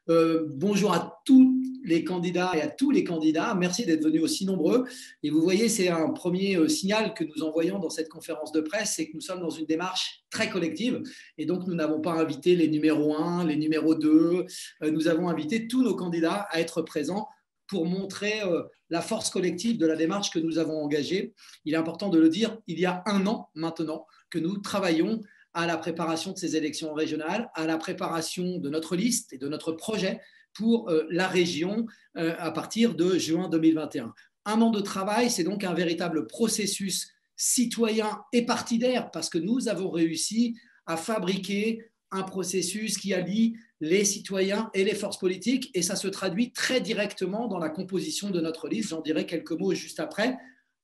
Bonjour à tous les candidats et à tous les candidats. Merci d'être venus aussi nombreux. Et vous voyez, c'est un premier signal que nous envoyons dans cette conférence de presse, c'est que nous sommes dans une démarche très collective. Et donc, nous n'avons pas invité les numéros 1, les numéros 2. Nous avons invité tous nos candidats à être présents pour montrer la force collective de la démarche que nous avons engagée. Il est important de le dire, il y a un an maintenant que nous travaillons à la préparation de ces élections régionales, à la préparation de notre liste et de notre projet pour la région à partir de juin 2021. Un an de travail, c'est donc un véritable processus citoyen et partidaire parce que nous avons réussi à fabriquer un processus qui allie les citoyens et les forces politiques et ça se traduit très directement dans la composition de notre liste. J'en dirai quelques mots juste après.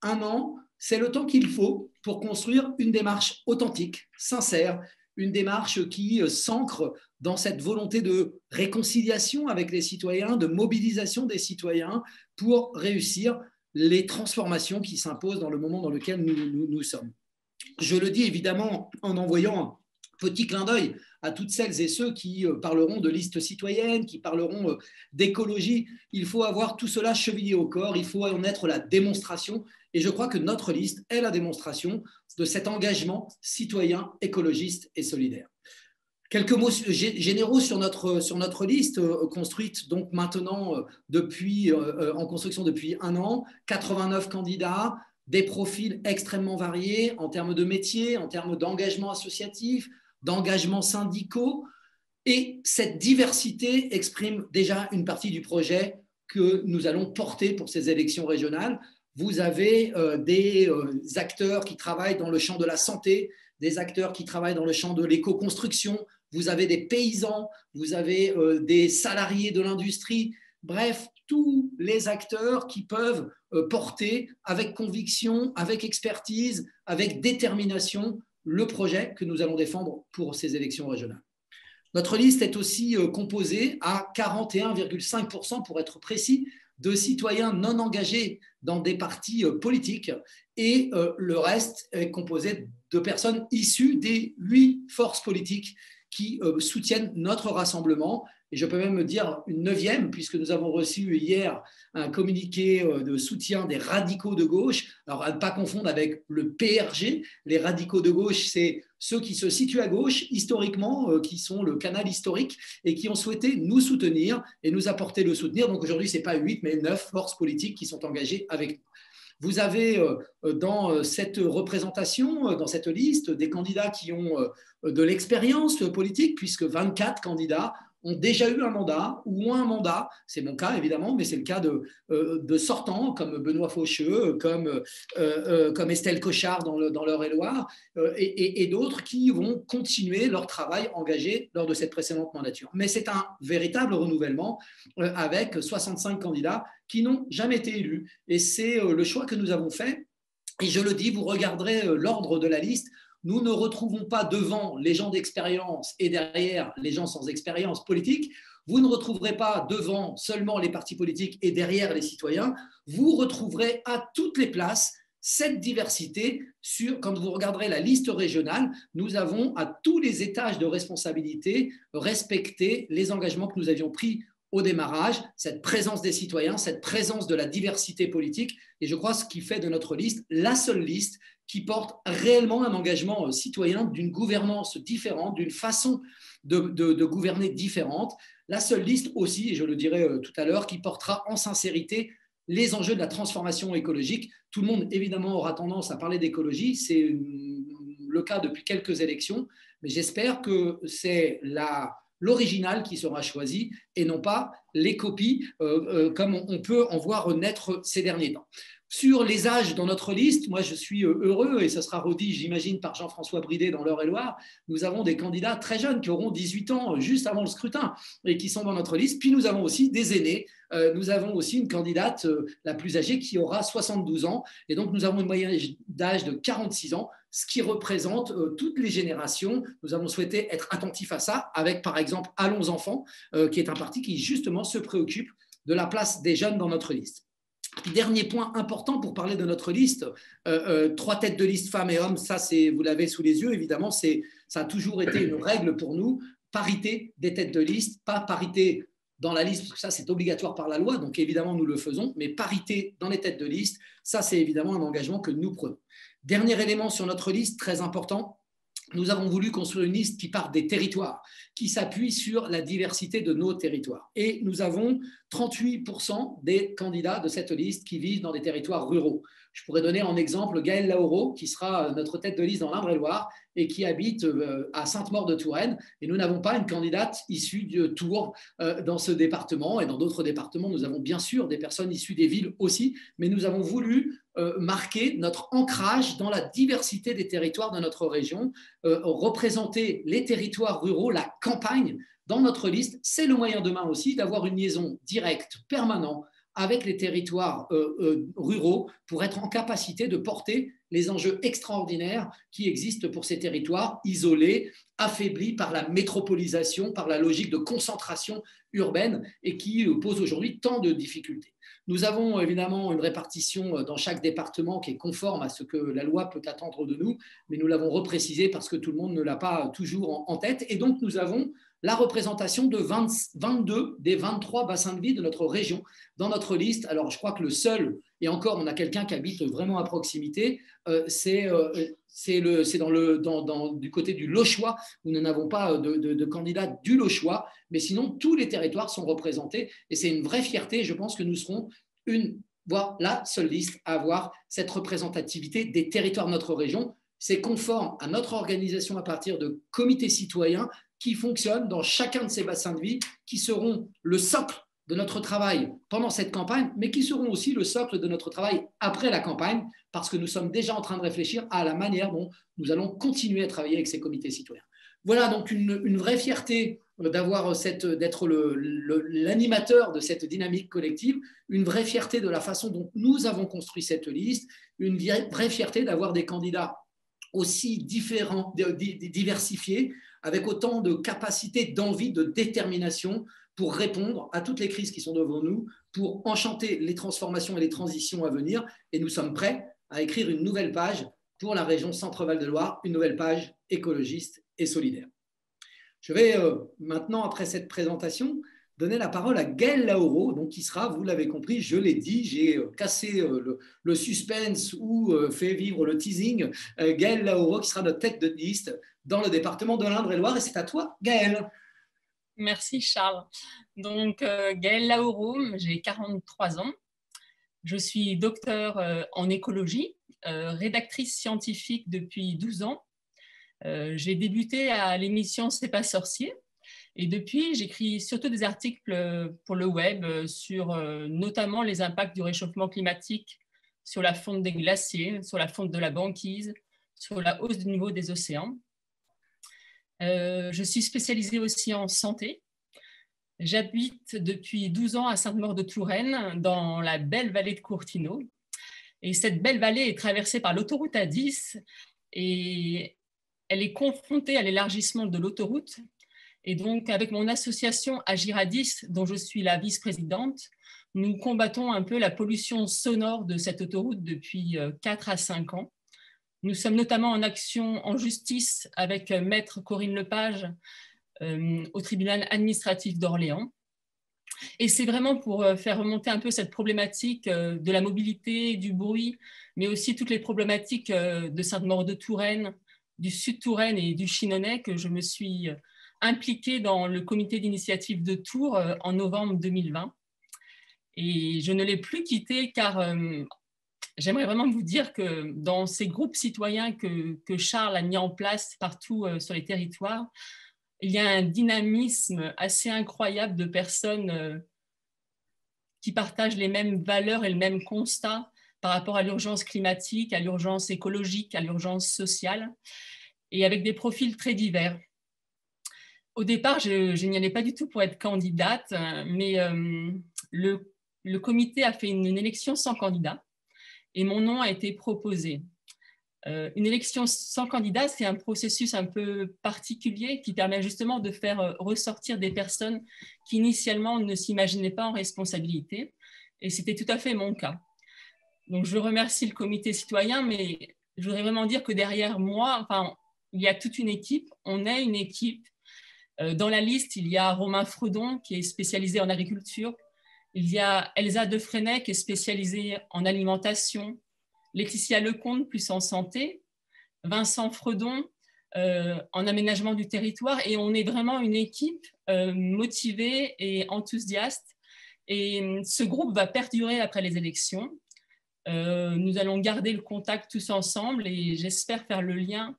Un an, c'est le temps qu'il faut pour construire une démarche authentique, sincère, une démarche qui s'ancre dans cette volonté de réconciliation avec les citoyens, de mobilisation des citoyens pour réussir les transformations qui s'imposent dans le moment dans lequel nous sommes. Je le dis évidemment en envoyant un petit clin d'œil à toutes celles et ceux qui parleront de liste citoyenne, qui parleront d'écologie. Il faut avoir tout cela chevillé au corps, il faut en être la démonstration. Et je crois que notre liste est la démonstration de cet engagement citoyen, écologiste et solidaire. Quelques mots généraux sur notre liste, construite donc maintenant en construction depuis un an, 89 candidats, des profils extrêmement variés en termes de métiers, en termes d'engagement associatif, d'engagement syndicaux. Et cette diversité exprime déjà une partie du projet que nous allons porter pour ces élections régionales. Vous avez des acteurs qui travaillent dans le champ de la santé, des acteurs qui travaillent dans le champ de l'éco-construction, vous avez des paysans, vous avez des salariés de l'industrie, bref, tous les acteurs qui peuvent porter avec conviction, avec expertise, avec détermination le projet que nous allons défendre pour ces élections régionales. Notre liste est aussi composée à 41,5% pour être précis, de citoyens non engagés dans des partis politiques et le reste est composé de personnes issues des 8 forces politiques qui soutiennent notre rassemblement. Et je peux même dire une 9e, puisque nous avons reçu hier un communiqué de soutien des radicaux de gauche. Alors, à ne pas confondre avec le PRG. Les radicaux de gauche, c'est ceux qui se situent à gauche, historiquement, qui sont le canal historique et qui ont souhaité nous soutenir et nous apporter le soutenir. Donc, aujourd'hui, ce n'est pas 8, mais 9 forces politiques qui sont engagées avec nous. Vous avez dans cette représentation, dans cette liste, des candidats qui ont de l'expérience politique, puisque 24 candidats ont déjà eu un mandat ou ont un mandat. C'est mon cas, évidemment, mais c'est le cas de sortants comme Benoît Faucheux, comme Estelle Cochard dans l'Eure-et-Loire, et d'autres qui vont continuer leur travail engagé lors de cette précédente mandature. Mais c'est un véritable renouvellement avec 65 candidats qui n'ont jamais été élus. Et c'est le choix que nous avons fait. Et je le dis, vous regarderez l'ordre de la liste. Nous ne retrouvons pas devant les gens d'expérience et derrière les gens sans expérience politique. Vous ne retrouverez pas devant seulement les partis politiques et derrière les citoyens. Vous retrouverez à toutes les places cette diversité. Quand vous regarderez la liste régionale, nous avons à tous les étages de responsabilité respecté les engagements que nous avions pris au démarrage, cette présence des citoyens, cette présence de la diversité politique. Et je crois ce qui fait de notre liste la seule liste qui porte réellement un engagement citoyen d'une gouvernance différente, d'une façon de gouverner différente. La seule liste aussi, et je le dirai tout à l'heure, qui portera en sincérité les enjeux de la transformation écologique. Tout le monde, évidemment, aura tendance à parler d'écologie. C'est le cas depuis quelques élections, mais j'espère que c'est l'original qui sera choisi et non pas les copies comme on peut en voir naître ces derniers temps. Sur les âges dans notre liste, moi je suis heureux, et ça sera redit, j'imagine, par Jean-François Bridet dans l'Eure-et-Loire. Nous avons des candidats très jeunes qui auront 18 ans juste avant le scrutin et qui sont dans notre liste. Puis nous avons aussi des aînés. Nous avons aussi une candidate la plus âgée qui aura 72 ans. Et donc nous avons une moyenne d'âge de 46 ans, ce qui représente toutes les générations. Nous avons souhaité être attentifs à ça avec, par exemple, Allons Enfants, qui est un parti qui justement se préoccupe de la place des jeunes dans notre liste. Dernier point important pour parler de notre liste, 3 têtes de liste femmes et hommes, ça vous l'avez sous les yeux, évidemment, ça a toujours été une règle pour nous, parité des têtes de liste, pas parité dans la liste, parce que ça, c'est obligatoire par la loi, donc évidemment, nous le faisons, mais parité dans les têtes de liste, ça, c'est évidemment un engagement que nous prenons. Dernier élément sur notre liste, très important, nous avons voulu construire une liste qui part des territoires, qui s'appuie sur la diversité de nos territoires. Et nous avons 38% des candidats de cette liste qui vivent dans des territoires ruraux. Je pourrais donner en exemple Gaël Lauro, qui sera notre tête de liste dans l'Indre-et-Loire et qui habite à Sainte-Maure-de-Touraine. Et nous n'avons pas une candidate issue de Tours dans ce département. Et dans d'autres départements, nous avons bien sûr des personnes issues des villes aussi, mais nous avons voulu marquer notre ancrage dans la diversité des territoires de notre région, représenter les territoires ruraux, la campagne dans notre liste. C'est le moyen demain aussi d'avoir une liaison directe, permanente, avec les territoires ruraux pour être en capacité de porter les enjeux extraordinaires qui existent pour ces territoires isolés, affaiblis par la métropolisation, par la logique de concentration urbaine et qui posent aujourd'hui tant de difficultés. Nous avons évidemment une répartition dans chaque département qui est conforme à ce que la loi peut attendre de nous, mais nous l'avons reprécisé parce que tout le monde ne l'a pas toujours en tête. Et donc, nous avons la représentation de 22 des 23 bassins de vie de notre région dans notre liste. Alors, je crois que le seul, et encore, on a quelqu'un qui habite vraiment à proximité, c'est du côté du Lochois, où nous n'avons pas de candidat du Lochois, mais sinon, tous les territoires sont représentés, et c'est une vraie fierté. Je pense que nous serons voire la seule liste à avoir cette représentativité des territoires de notre région. C'est conforme à notre organisation à partir de comités citoyens qui fonctionnent dans chacun de ces bassins de vie, qui seront le socle de notre travail pendant cette campagne, mais qui seront aussi le socle de notre travail après la campagne, parce que nous sommes déjà en train de réfléchir à la manière dont nous allons continuer à travailler avec ces comités citoyens. Voilà donc une vraie fierté d'être l'animateur de cette dynamique collective, une vraie fierté de la façon dont nous avons construit cette liste, une vraie fierté d'avoir des candidats aussi différents, diversifiés, avec autant de capacité, d'envie, de détermination pour répondre à toutes les crises qui sont devant nous, pour enchanter les transformations et les transitions à venir. Et nous sommes prêts à écrire une nouvelle page pour la région Centre-Val de Loire, une nouvelle page écologiste et solidaire. Je vais maintenant, après cette présentation, donner la parole à Gaël Lauro, donc qui sera, vous l'avez compris, je l'ai dit, j'ai cassé le suspense ou fait vivre le teasing. Gaël Lauro, qui sera notre tête de liste dans le département de l'Indre-et-Loire. Et c'est à toi, Gaël. Merci, Charles. Donc, Gaël Lauro, j'ai 43 ans. Je suis docteur en écologie, rédactrice scientifique depuis 12 ans. J'ai débuté à l'émission C'est pas sorcier. Et depuis, j'écris surtout des articles pour le web sur notamment les impacts du réchauffement climatique sur la fonte des glaciers, sur la fonte de la banquise, sur la hausse du niveau des océans. Je suis spécialisée aussi en santé. J'habite depuis 12 ans à Sainte-Maure-de-Touraine, dans la belle vallée de Courtineau. Et cette belle vallée est traversée par l'autoroute A10 et elle est confrontée à l'élargissement de l'autoroute. Et donc, avec mon association Agir à 10, dont je suis la vice-présidente, nous combattons un peu la pollution sonore de cette autoroute depuis 4 à 5 ans. Nous sommes notamment en action en justice avec Maître Corinne Lepage au tribunal administratif d'Orléans. Et c'est vraiment pour faire remonter un peu cette problématique de la mobilité, du bruit, mais aussi toutes les problématiques de Sainte-Maure-de-Touraine, du Sud-Touraine et du Chinonais que je me suis impliquée dans le comité d'initiative de Tours en novembre 2020. Et je ne l'ai plus quitté car j'aimerais vraiment vous dire que dans ces groupes citoyens que Charles a mis en place partout sur les territoires, il y a un dynamisme assez incroyable de personnes qui partagent les mêmes valeurs et le même constat par rapport à l'urgence climatique, à l'urgence écologique, à l'urgence sociale, et avec des profils très divers. Au départ, je n'y allais pas du tout pour être candidate, mais le comité a fait une élection sans candidat et mon nom a été proposé. Une élection sans candidat, c'est un processus un peu particulier qui permet justement de faire ressortir des personnes qui initialement ne s'imaginaient pas en responsabilité. Et c'était tout à fait mon cas. Donc, je remercie le comité citoyen, mais je voudrais vraiment dire que derrière moi, enfin, il y a toute une équipe. On est une équipe Dans la liste, il y a Romain Fredon, qui est spécialisé en agriculture. Il y a Elsa Defresnay, qui est spécialisée en alimentation. Laetitia Lecomte, plus en santé. Vincent Fredon, en aménagement du territoire. Et on est vraiment une équipe motivée et enthousiaste. Et ce groupe va perdurer après les élections. Nous allons garder le contact tous ensemble et j'espère faire le lien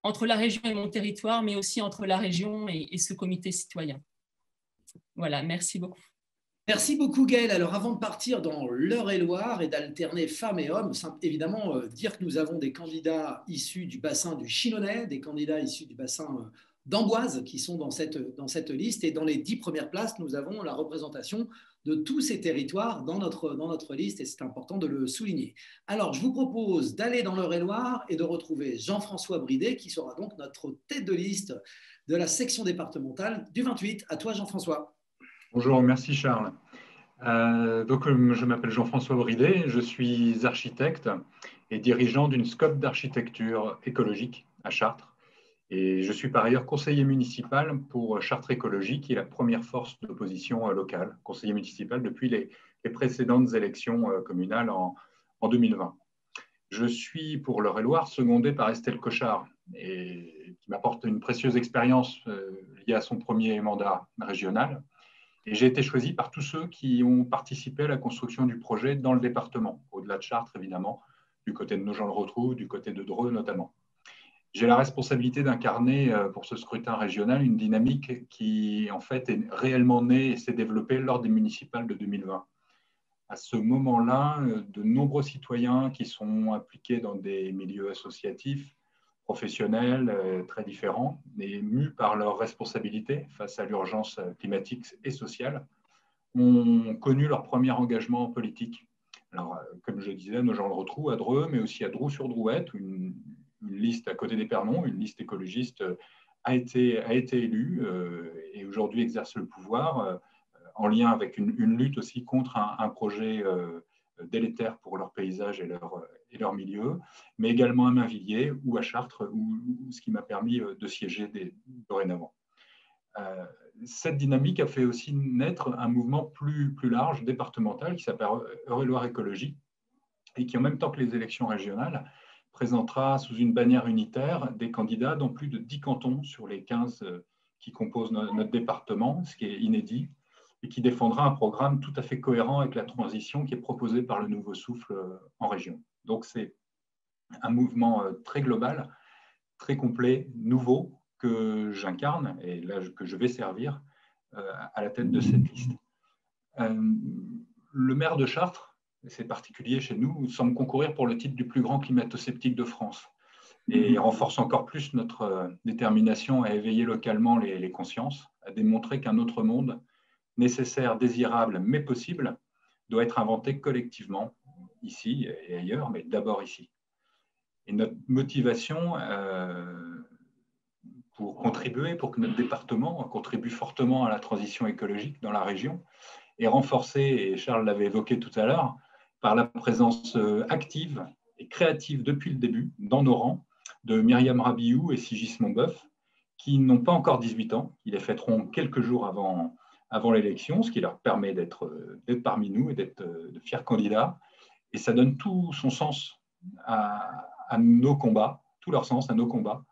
entre la région et mon territoire, mais aussi entre la région et ce comité citoyen. Voilà, merci beaucoup. Merci beaucoup Gaël. Alors avant de partir dans l'Eure-et-Loire et d'alterner femmes et hommes, évidemment dire que nous avons des candidats issus du bassin du Chinonais, des candidats issus du bassin d'Amboise qui sont dans cette liste, et dans les 10 premières places, nous avons la représentation de tous ces territoires dans notre liste, et c'est important de le souligner. Alors je vous propose d'aller dans l'Eure-et-Loire et de retrouver Jean-François Bridet qui sera donc notre tête de liste de la section départementale du 28. À toi Jean-François. Bonjour, merci Charles. Je m'appelle Jean-François Bridet, je suis architecte et dirigeant d'une SCOP d'architecture écologique à Chartres. Et je suis par ailleurs conseiller municipal pour Chartres Écologie, qui est la première force d'opposition locale, conseiller municipal depuis les précédentes élections communales en 2020. Je suis pour l'Eure-et-Loire secondé par Estelle Cochard, qui m'apporte une précieuse expérience liée à son premier mandat régional. Et j'ai été choisi par tous ceux qui ont participé à la construction du projet dans le département, au-delà de Chartres évidemment, du côté de Nogent-le-Rotrou, du côté de Dreux notamment. J'ai la responsabilité d'incarner pour ce scrutin régional une dynamique qui en fait est réellement née et s'est développée lors des municipales de 2020. À ce moment-là, de nombreux citoyens qui sont impliqués dans des milieux associatifs, professionnels très différents, et mus par leurs responsabilités face à l'urgence climatique et sociale, ont connu leur premier engagement politique. Alors, comme je disais, Nogent-le-Rotrou, à Dreux, mais aussi à Dreux-sur-Drouette, une liste à côté d'Épernon, une liste écologiste a été élue et aujourd'hui exerce le pouvoir en lien avec une lutte aussi contre un projet délétère pour leur paysage et leur milieu, mais également à Mainvilliers ou à Chartres, ce qui m'a permis de siéger dorénavant. Cette dynamique a fait aussi naître un mouvement plus large, départemental, qui s'appelle Eure-et-Loire Écologie, et qui, en même temps que les élections régionales, présentera sous une bannière unitaire des candidats dans plus de 10 cantons sur les 15 qui composent notre département, ce qui est inédit, et qui défendra un programme tout à fait cohérent avec la transition qui est proposée par le Nouveau Souffle en région. Donc c'est un mouvement très global, très complet, nouveau, que j'incarne et là que je vais servir à la tête de cette liste. Le maire de Chartres, c'est particulier chez nous, semble concourir pour le titre du plus grand climato-sceptique de France et renforce encore plus notre détermination à éveiller localement les consciences, à démontrer qu'un autre monde nécessaire, désirable, mais possible, doit être inventé collectivement, ici et ailleurs, mais d'abord ici. Et notre motivation pour contribuer, pour que notre département contribue fortement à la transition écologique dans la région, est renforcée, et Charles l'avait évoqué tout à l'heure, par la présence active et créative depuis le début, dans nos rangs, de Myriam Rabiou et Sigis Monbeuf, qui n'ont pas encore 18 ans, ils les fêteront quelques jours avant l'élection, ce qui leur permet d'être parmi nous et d'être de fiers candidats. Et ça donne tout son sens à nos combats, tout leur sens à nos combats,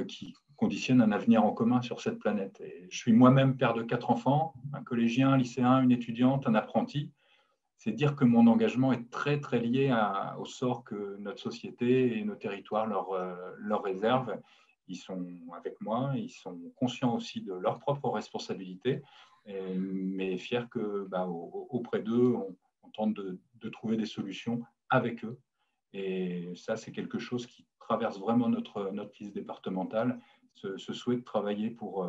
qui conditionnent un avenir en commun sur cette planète. Et je suis moi-même père de 4 enfants, un collégien, un lycéen, une étudiante, un apprenti. C'est dire que mon engagement est très, très lié au sort que notre société et nos territoires leur réservent. Ils sont avec moi, ils sont conscients aussi de leurs propres responsabilités, mais fiers que auprès d'eux, on tente de trouver des solutions avec eux. Et ça, c'est quelque chose qui traverse vraiment notre liste départementale, ce souhait de travailler pour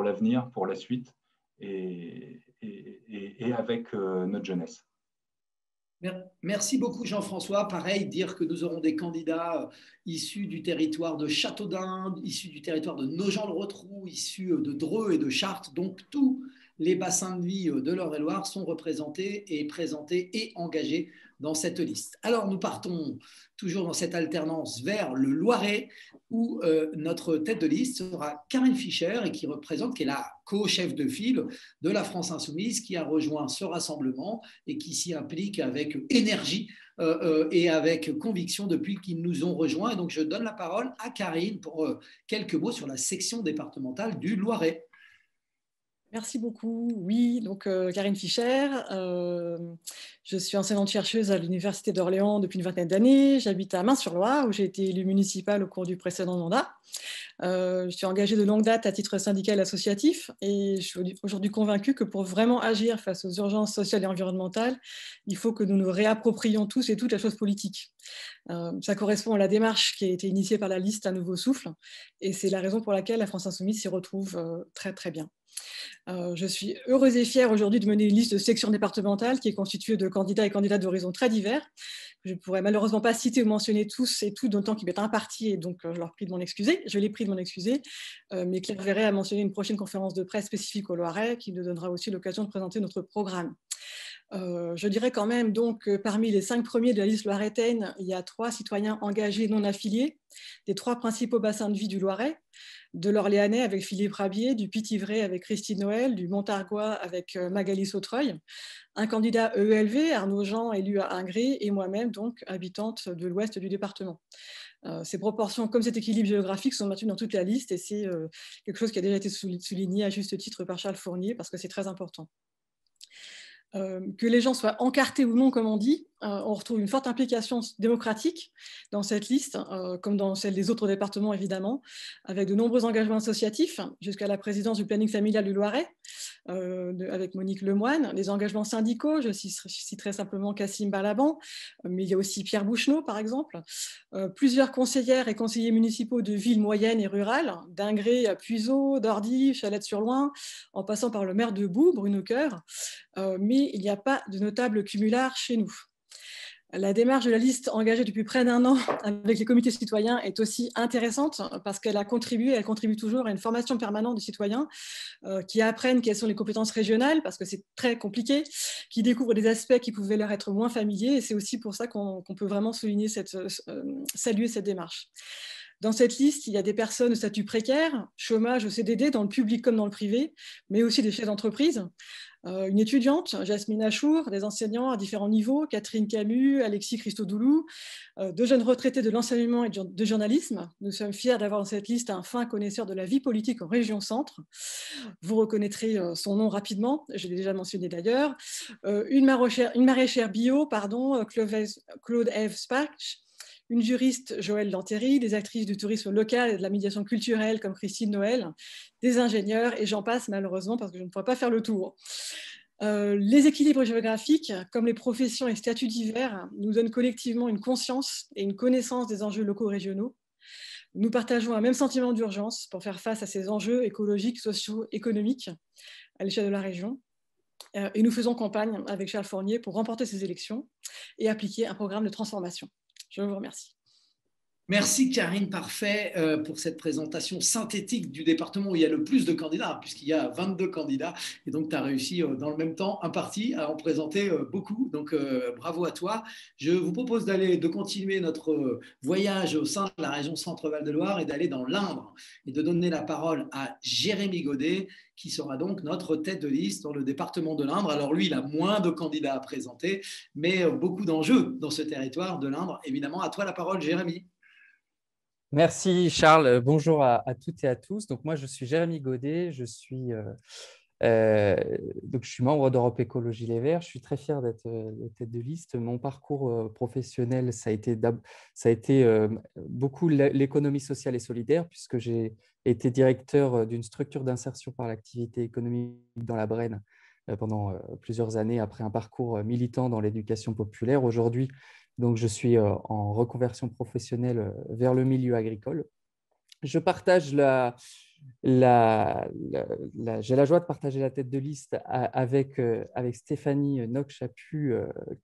l'avenir, pour la suite et avec notre jeunesse. Merci beaucoup Jean-François. Pareil, dire que nous aurons des candidats issus du territoire de Châteaudun, issus du territoire de Nogent-le-Rotrou, issus de Dreux et de Chartres, donc tout les bassins de vie de l'Eure-et-Loire sont représentés et présentés et engagés dans cette liste. Alors, nous partons toujours dans cette alternance vers le Loiret, où notre tête de liste sera Karine Fischer, et qui est la co-chef de file de la France Insoumise, qui a rejoint ce rassemblement et qui s'y implique avec énergie et avec conviction depuis qu'ils nous ont rejoints. Et donc, je donne la parole à Karine pour quelques mots sur la section départementale du Loiret. Merci beaucoup. Oui, donc Karine Fischer, je suis enseignante-chercheuse à l'Université d'Orléans depuis une vingtaine d'années. J'habite à Main-sur-Loire, où j'ai été élue municipale au cours du précédent mandat. Je suis engagée de longue date à titre syndical associatif et je suis aujourd'hui convaincue que pour vraiment agir face aux urgences sociales et environnementales, il faut que nous nous réapproprions tous et toutes la chose politique. Ça correspond à la démarche qui a été initiée par la liste Un Nouveau Souffle et c'est la raison pour laquelle la France Insoumise s'y retrouve très très bien. Je suis heureuse et fière aujourd'hui de mener une liste de section départementale qui est constituée de candidats et candidates d'horizons très divers. Je ne pourrais malheureusement pas citer ou mentionner tous et toutes, d'autant qu'ils m'est imparti et donc je leur prie de m'en excuser. Je les prie de m'en excuser, mais Claire Verret a mentionné une prochaine conférence de presse spécifique au Loiret qui nous donnera aussi l'occasion de présenter notre programme. Je dirais quand même donc que parmi les 5 premiers de la liste loiretaine, il y a 3 citoyens engagés non affiliés des 3 principaux bassins de vie du Loiret, de l'Orléanais avec Philippe Rabier, du Pithiverais avec Christine Noël, du Montargois avec Magali Sautreuil, un candidat EELV, Arnaud Jean, élu à Ingré, et moi-même, donc habitante de l'ouest du département. Ces proportions, comme cet équilibre géographique, sont maintenues dans toute la liste et c'est quelque chose qui a déjà été souligné à juste titre par Charles Fournier parce que c'est très important. Que les gens soient encartés ou non, comme on dit, on retrouve une forte implication démocratique dans cette liste, comme dans celle des autres départements, évidemment, avec de nombreux engagements associatifs, jusqu'à la présidence du planning familial du Loiret, avec Monique Lemoine, des engagements syndicaux, je citerai simplement Cassim Balaban, mais il y a aussi Pierre Bouchenot, par exemple, plusieurs conseillères et conseillers municipaux de villes moyennes et rurales, d'Ingré à Puiseaux, d'Ordy, Chalette-sur-Loing, en passant par le maire de Boue, Bruno Coeur, mais il n'y a pas de notable cumulard chez nous. La démarche de la liste engagée depuis près d'1 an avec les comités citoyens est aussi intéressante parce qu'elle a contribué, elle contribue toujours à une formation permanente des citoyens qui apprennent quelles sont les compétences régionales parce que c'est très compliqué, qui découvrent des aspects qui pouvaient leur être moins familiers et c'est aussi pour ça qu'on peut vraiment saluer cette démarche. Dans cette liste, il y a des personnes de statut précaire, chômage ou CDD dans le public comme dans le privé, mais aussi des chefs d'entreprise. Une étudiante, Jasmine Achour, des enseignants à différents niveaux, Catherine Camus, Alexis Christodoulou, 2 jeunes retraités de l'enseignement et de journalisme. Nous sommes fiers d'avoir dans cette liste un fin connaisseur de la vie politique en région centre. Vous reconnaîtrez son nom rapidement, je l'ai déjà mentionné d'ailleurs. Une maraîchère bio, Claude Eve Sparch, une juriste, Joëlle Lantéry, des actrices du tourisme local et de la médiation culturelle comme Christine Noël, des ingénieurs, et j'en passe malheureusement parce que je ne pourrais pas faire le tour. Les équilibres géographiques, comme les professions et statuts divers, nous donnent collectivement une conscience et une connaissance des enjeux locaux régionaux. Nous partageons un même sentiment d'urgence pour faire face à ces enjeux écologiques, sociaux, économiques à l'échelle de la région. Et nous faisons campagne avec Charles Fournier pour remporter ces élections et appliquer un programme de transformation. Je vous remercie. Merci Karine, parfait pour cette présentation synthétique du département où il y a le plus de candidats, puisqu'il y a 22 candidats. Et donc, tu as réussi dans le même temps, un parti, à en présenter beaucoup. Donc, bravo à toi. Je vous propose de continuer notre voyage au sein de la région Centre-Val de Loire et d'aller dans l'Indre et de donner la parole à Jérémy Godet, qui sera donc notre tête de liste dans le département de l'Indre. Alors lui, il a moins de candidats à présenter, mais beaucoup d'enjeux dans ce territoire de l'Indre. Évidemment, à toi la parole, Jérémy. Merci Charles, bonjour à toutes et à tous. Donc moi je suis Jérémy Godet, je suis membre d'Europe Écologie Les Verts, je suis très fier d'être tête de liste. Mon parcours professionnel, ça a été beaucoup l'économie sociale et solidaire puisque j'ai été directeur d'une structure d'insertion par l'activité économique dans la Brenne pendant plusieurs années après un parcours militant dans l'éducation populaire. Aujourd'hui, donc, je suis en reconversion professionnelle vers le milieu agricole. Je partage j'ai la joie de partager la tête de liste avec Stéphanie Noc-Chaput,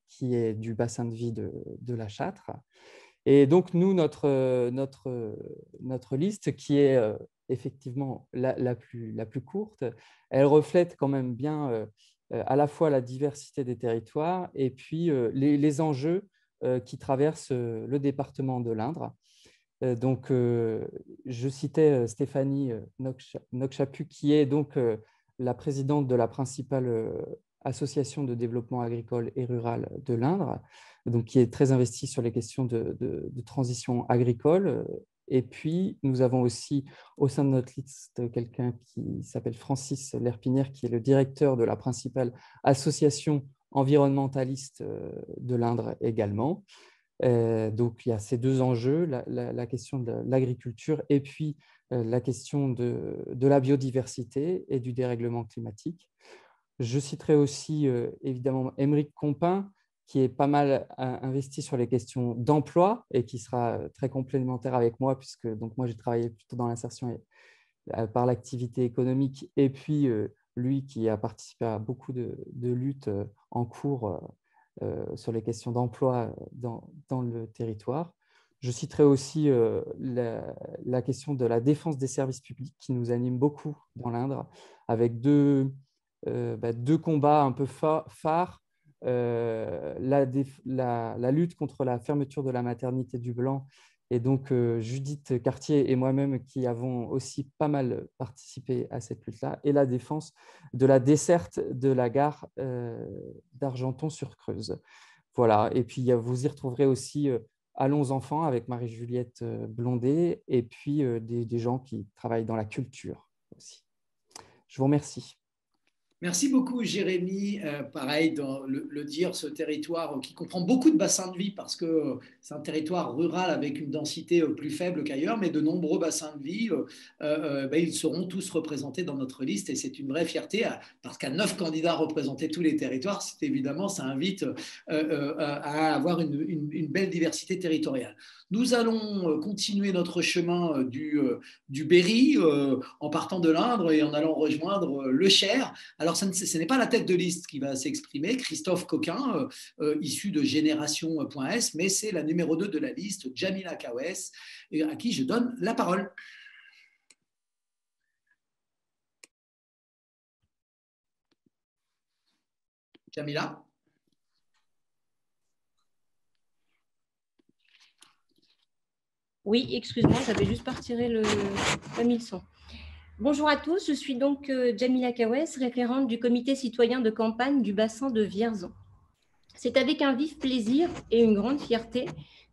qui est du bassin de vie de la Châtre. Et donc, nous, notre liste, qui est effectivement la plus courte, elle reflète quand même bien à la fois la diversité des territoires et puis les enjeux qui traversent le département de l'Indre. Donc, je citais Stéphanie Nokchapu, qui est donc la présidente de la principale association de développement agricole et rural de l'Indre, donc qui est très investie sur les questions de transition agricole. Et puis, nous avons aussi au sein de notre liste quelqu'un qui s'appelle Francis Lerpinière, qui est le directeur de la principale association environnementaliste de l'Indre également. Donc, il y a ces deux enjeux, la question de l'agriculture et puis la question de la biodiversité et du dérèglement climatique. Je citerai aussi évidemment Aymeric Compin, qui est pas mal investi sur les questions d'emploi et qui sera très complémentaire avec moi, puisque donc, moi, j'ai travaillé plutôt dans l'insertion par l'activité économique, et puis lui qui a participé à beaucoup de luttes en cours sur les questions d'emploi dans le territoire. Je citerai aussi la question de la défense des services publics qui nous anime beaucoup dans l'Indre, avec deux combats un peu phares. La lutte contre la fermeture de la maternité du Blanc, et donc Judith Cartier et moi-même qui avons aussi pas mal participé à cette lutte-là, et la défense de la desserte de la gare d'Argenton-sur-Creuse. Voilà, et puis vous y retrouverez aussi Allons enfants avec Marie-Juliette Blondet, et puis des gens qui travaillent dans la culture aussi. Je vous remercie. Merci beaucoup, Jérémy. Pareil, dans le dire, ce territoire qui comprend beaucoup de bassins de vie, parce que c'est un territoire rural avec une densité plus faible qu'ailleurs, mais de nombreux bassins de vie, ils seront tous représentés dans notre liste, et c'est une vraie fierté, parce qu'à 9 candidats représenter tous les territoires, évidemment, ça invite à avoir une belle diversité territoriale. Nous allons continuer notre chemin du Berry en partant de l'Indre et en allant rejoindre le Cher. Alors, ce n'est pas la tête de liste qui va s'exprimer, Christophe Coquin, issu de Génération.s, mais c'est la numéro 2 de la liste, Jamila Kawes, à qui je donne la parole. Jamila ? Oui, excuse-moi, j'avais juste pas retiré le 1100. Bonjour à tous, je suis donc Jamila Kawes, référente du comité citoyen de campagne du bassin de Vierzon. C'est avec un vif plaisir et une grande fierté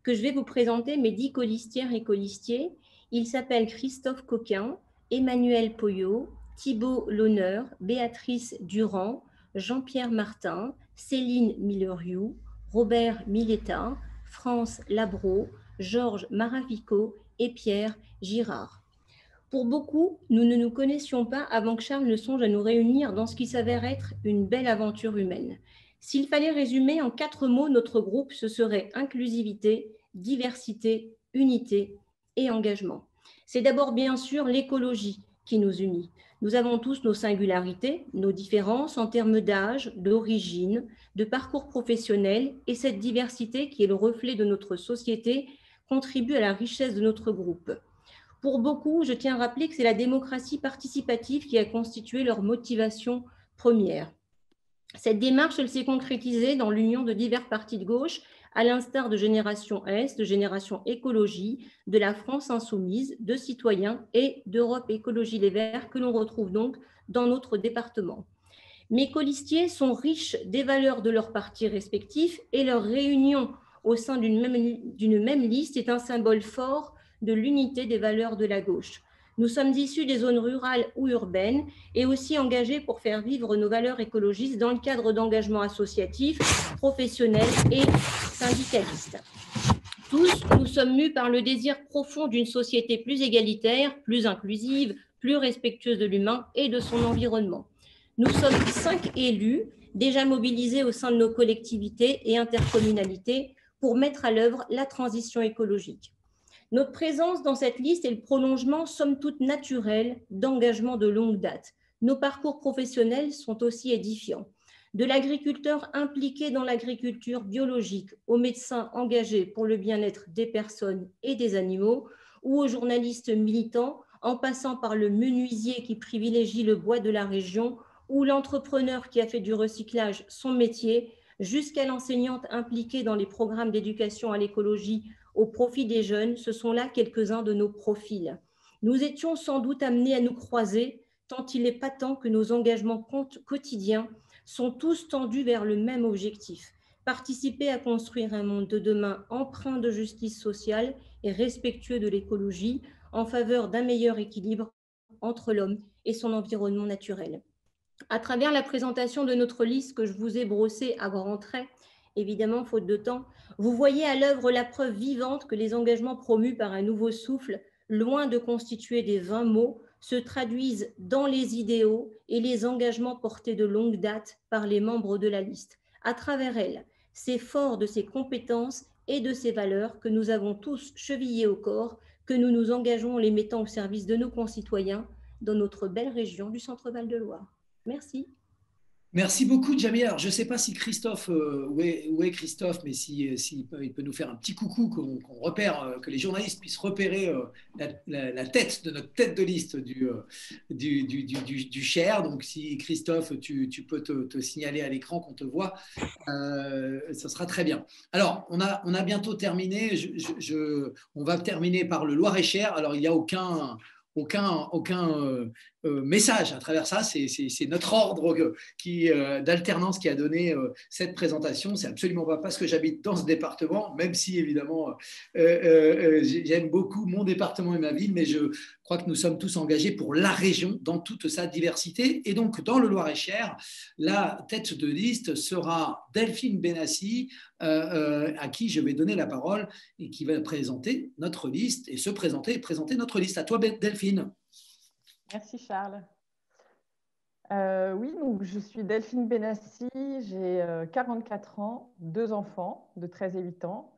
que je vais vous présenter mes 10 colistières et colistiers. Ils s'appellent Christophe Coquin, Emmanuel Poyot, Thibault L'Honneur, Béatrice Durand, Jean-Pierre Martin, Céline Milleriou, Robert Mileta, France Labro, Georges Maravico et Pierre Girard. Pour beaucoup, nous ne nous connaissions pas avant que Charles ne songe à nous réunir dans ce qui s'avère être une belle aventure humaine. S'il fallait résumer en 4 mots notre groupe, ce serait inclusivité, diversité, unité et engagement. C'est d'abord bien sûr l'écologie qui nous unit. Nous avons tous nos singularités, nos différences en termes d'âge, d'origine, de parcours professionnel, et cette diversité qui est le reflet de notre société contribue à la richesse de notre groupe. Pour beaucoup, je tiens à rappeler que c'est la démocratie participative qui a constitué leur motivation première. Cette démarche, elle s'est concrétisée dans l'union de divers partis de gauche, à l'instar de Génération S, de Génération Écologie, de la France Insoumise, de Citoyens et d'Europe Écologie Les Verts, que l'on retrouve donc dans notre département. Mes colistiers sont riches des valeurs de leurs partis respectifs, et leur réunion au sein d'une même liste est un symbole fort de l'unité des valeurs de la gauche. Nous sommes issus des zones rurales ou urbaines et aussi engagés pour faire vivre nos valeurs écologistes dans le cadre d'engagements associatifs, professionnels et syndicalistes. Tous, nous sommes mus par le désir profond d'une société plus égalitaire, plus inclusive, plus respectueuse de l'humain et de son environnement. Nous sommes 5 élus déjà mobilisés au sein de nos collectivités et intercommunalités pour mettre à l'œuvre la transition écologique. Notre présence dans cette liste est le prolongement, somme toute naturel, d'engagements de longue date. Nos parcours professionnels sont aussi édifiants. De l'agriculteur impliqué dans l'agriculture biologique, aux médecins engagés pour le bien-être des personnes et des animaux, ou aux journalistes militants, en passant par le menuisier qui privilégie le bois de la région, ou l'entrepreneur qui a fait du recyclage son métier, jusqu'à l'enseignante impliquée dans les programmes d'éducation à l'écologie au profit des jeunes, ce sont là quelques-uns de nos profils. Nous étions sans doute amenés à nous croiser, tant il est patent que nos engagements quotidiens sont tous tendus vers le même objectif, participer à construire un monde de demain empreint de justice sociale et respectueux de l'écologie, en faveur d'un meilleur équilibre entre l'homme et son environnement naturel. À travers la présentation de notre liste que je vous ai brossée à grands traits, évidemment faute de temps, vous voyez à l'œuvre la preuve vivante que les engagements promus par un nouveau souffle, loin de constituer des vains mots, se traduisent dans les idéaux et les engagements portés de longue date par les membres de la liste. À travers elle, c'est fort de ces compétences et de ces valeurs que nous avons tous chevillées au corps, que nous nous engageons en les mettant au service de nos concitoyens dans notre belle région du Centre-Val de Loire. Merci. Merci beaucoup, Jamie. Alors, je ne sais pas si Christophe, où est Christophe, mais il peut nous faire un petit coucou, qu'on repère, que les journalistes puissent repérer la tête de notre tête de liste du Cher. Donc, si Christophe, tu peux te signaler à l'écran qu'on te voit, ça sera très bien. Alors, on a bientôt terminé. On va terminer par le Loir-et-Cher. Alors, il n'y a aucun message à travers ça, c'est notre ordre d'alternance qui a donné cette présentation. C'est absolument pas parce que j'habite dans ce département, même si évidemment j'aime beaucoup mon département et ma ville, mais je crois que nous sommes tous engagés pour la région dans toute sa diversité. Et donc dans le Loir-et-Cher, la tête de liste sera Delphine Benassi, à qui je vais donner la parole et qui va présenter notre liste et présenter notre liste. À toi, Delphine. Merci Charles. Oui, donc je suis Delphine Benassi, j'ai 44 ans, 2 enfants de 13 et 8 ans.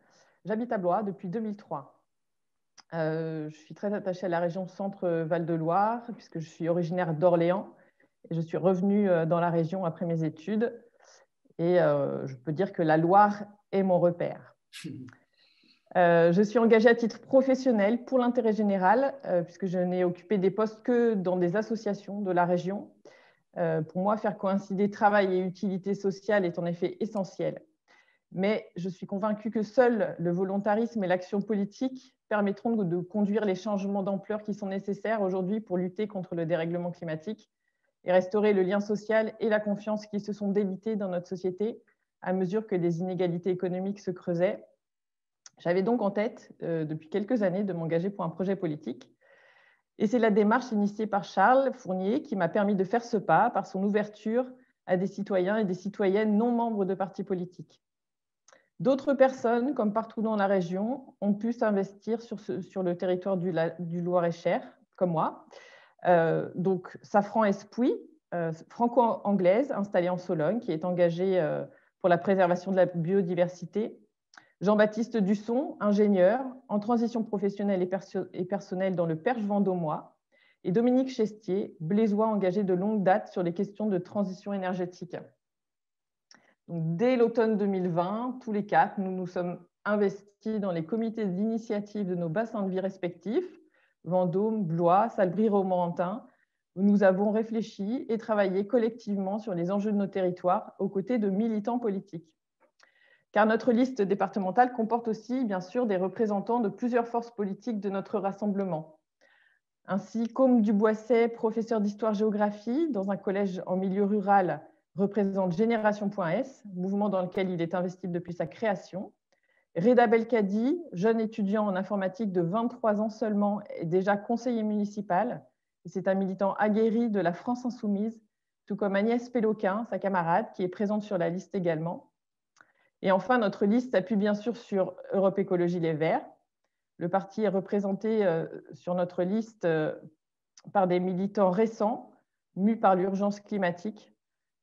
J'habite à Blois depuis 2003. Je suis très attachée à la région Centre-Val de Loire puisque je suis originaire d'Orléans et je suis revenue dans la région après mes études. Et je peux dire que la Loire est mon repère. Je suis engagée à titre professionnel pour l'intérêt général, puisque je n'ai occupé des postes que dans des associations de la région. Pour moi, faire coïncider travail et utilité sociale est en effet essentiel. Mais je suis convaincue que seul le volontarisme et l'action politique permettront de conduire les changements d'ampleur qui sont nécessaires aujourd'hui pour lutter contre le dérèglement climatique et restaurer le lien social et la confiance qui se sont délités dans notre société à mesure que les inégalités économiques se creusaient. J'avais donc en tête, depuis quelques années, de m'engager pour un projet politique. Et c'est la démarche initiée par Charles Fournier qui m'a permis de faire ce pas par son ouverture à des citoyens et des citoyennes non membres de partis politiques. D'autres personnes, comme partout dans la région, ont pu s'investir sur le territoire du Loir-et-Cher, comme moi. Donc, Safran Espouy, franco-anglaise, installée en Sologne, qui est engagée pour la préservation de la biodiversité. Jean-Baptiste Dusson, ingénieur en transition professionnelle et personnelle dans le Perche vendômois, et Dominique Chestier, blésois engagé de longue date sur les questions de transition énergétique. Donc, dès l'automne 2020, tous les 4, nous nous sommes investis dans les comités d'initiative de nos bassins de vie respectifs, Vendôme, Blois, Salbris-Romorantin, où nous avons réfléchi et travaillé collectivement sur les enjeux de nos territoires aux côtés de militants politiques. Car notre liste départementale comporte aussi, bien sûr, des représentants de plusieurs forces politiques de notre rassemblement. Ainsi, Côme Duboisset, professeur d'histoire-géographie dans un collège en milieu rural, représente Génération.s, mouvement dans lequel il est investi depuis sa création. Reda Belkadi, jeune étudiant en informatique de 23 ans seulement, est déjà conseiller municipal. C'est un militant aguerri de la France Insoumise, tout comme Agnès Péloquin, sa camarade, qui est présente sur la liste également. Et enfin, notre liste s'appuie bien sûr sur Europe Écologie Les Verts. Le parti est représenté sur notre liste par des militants récents, mus par l'urgence climatique,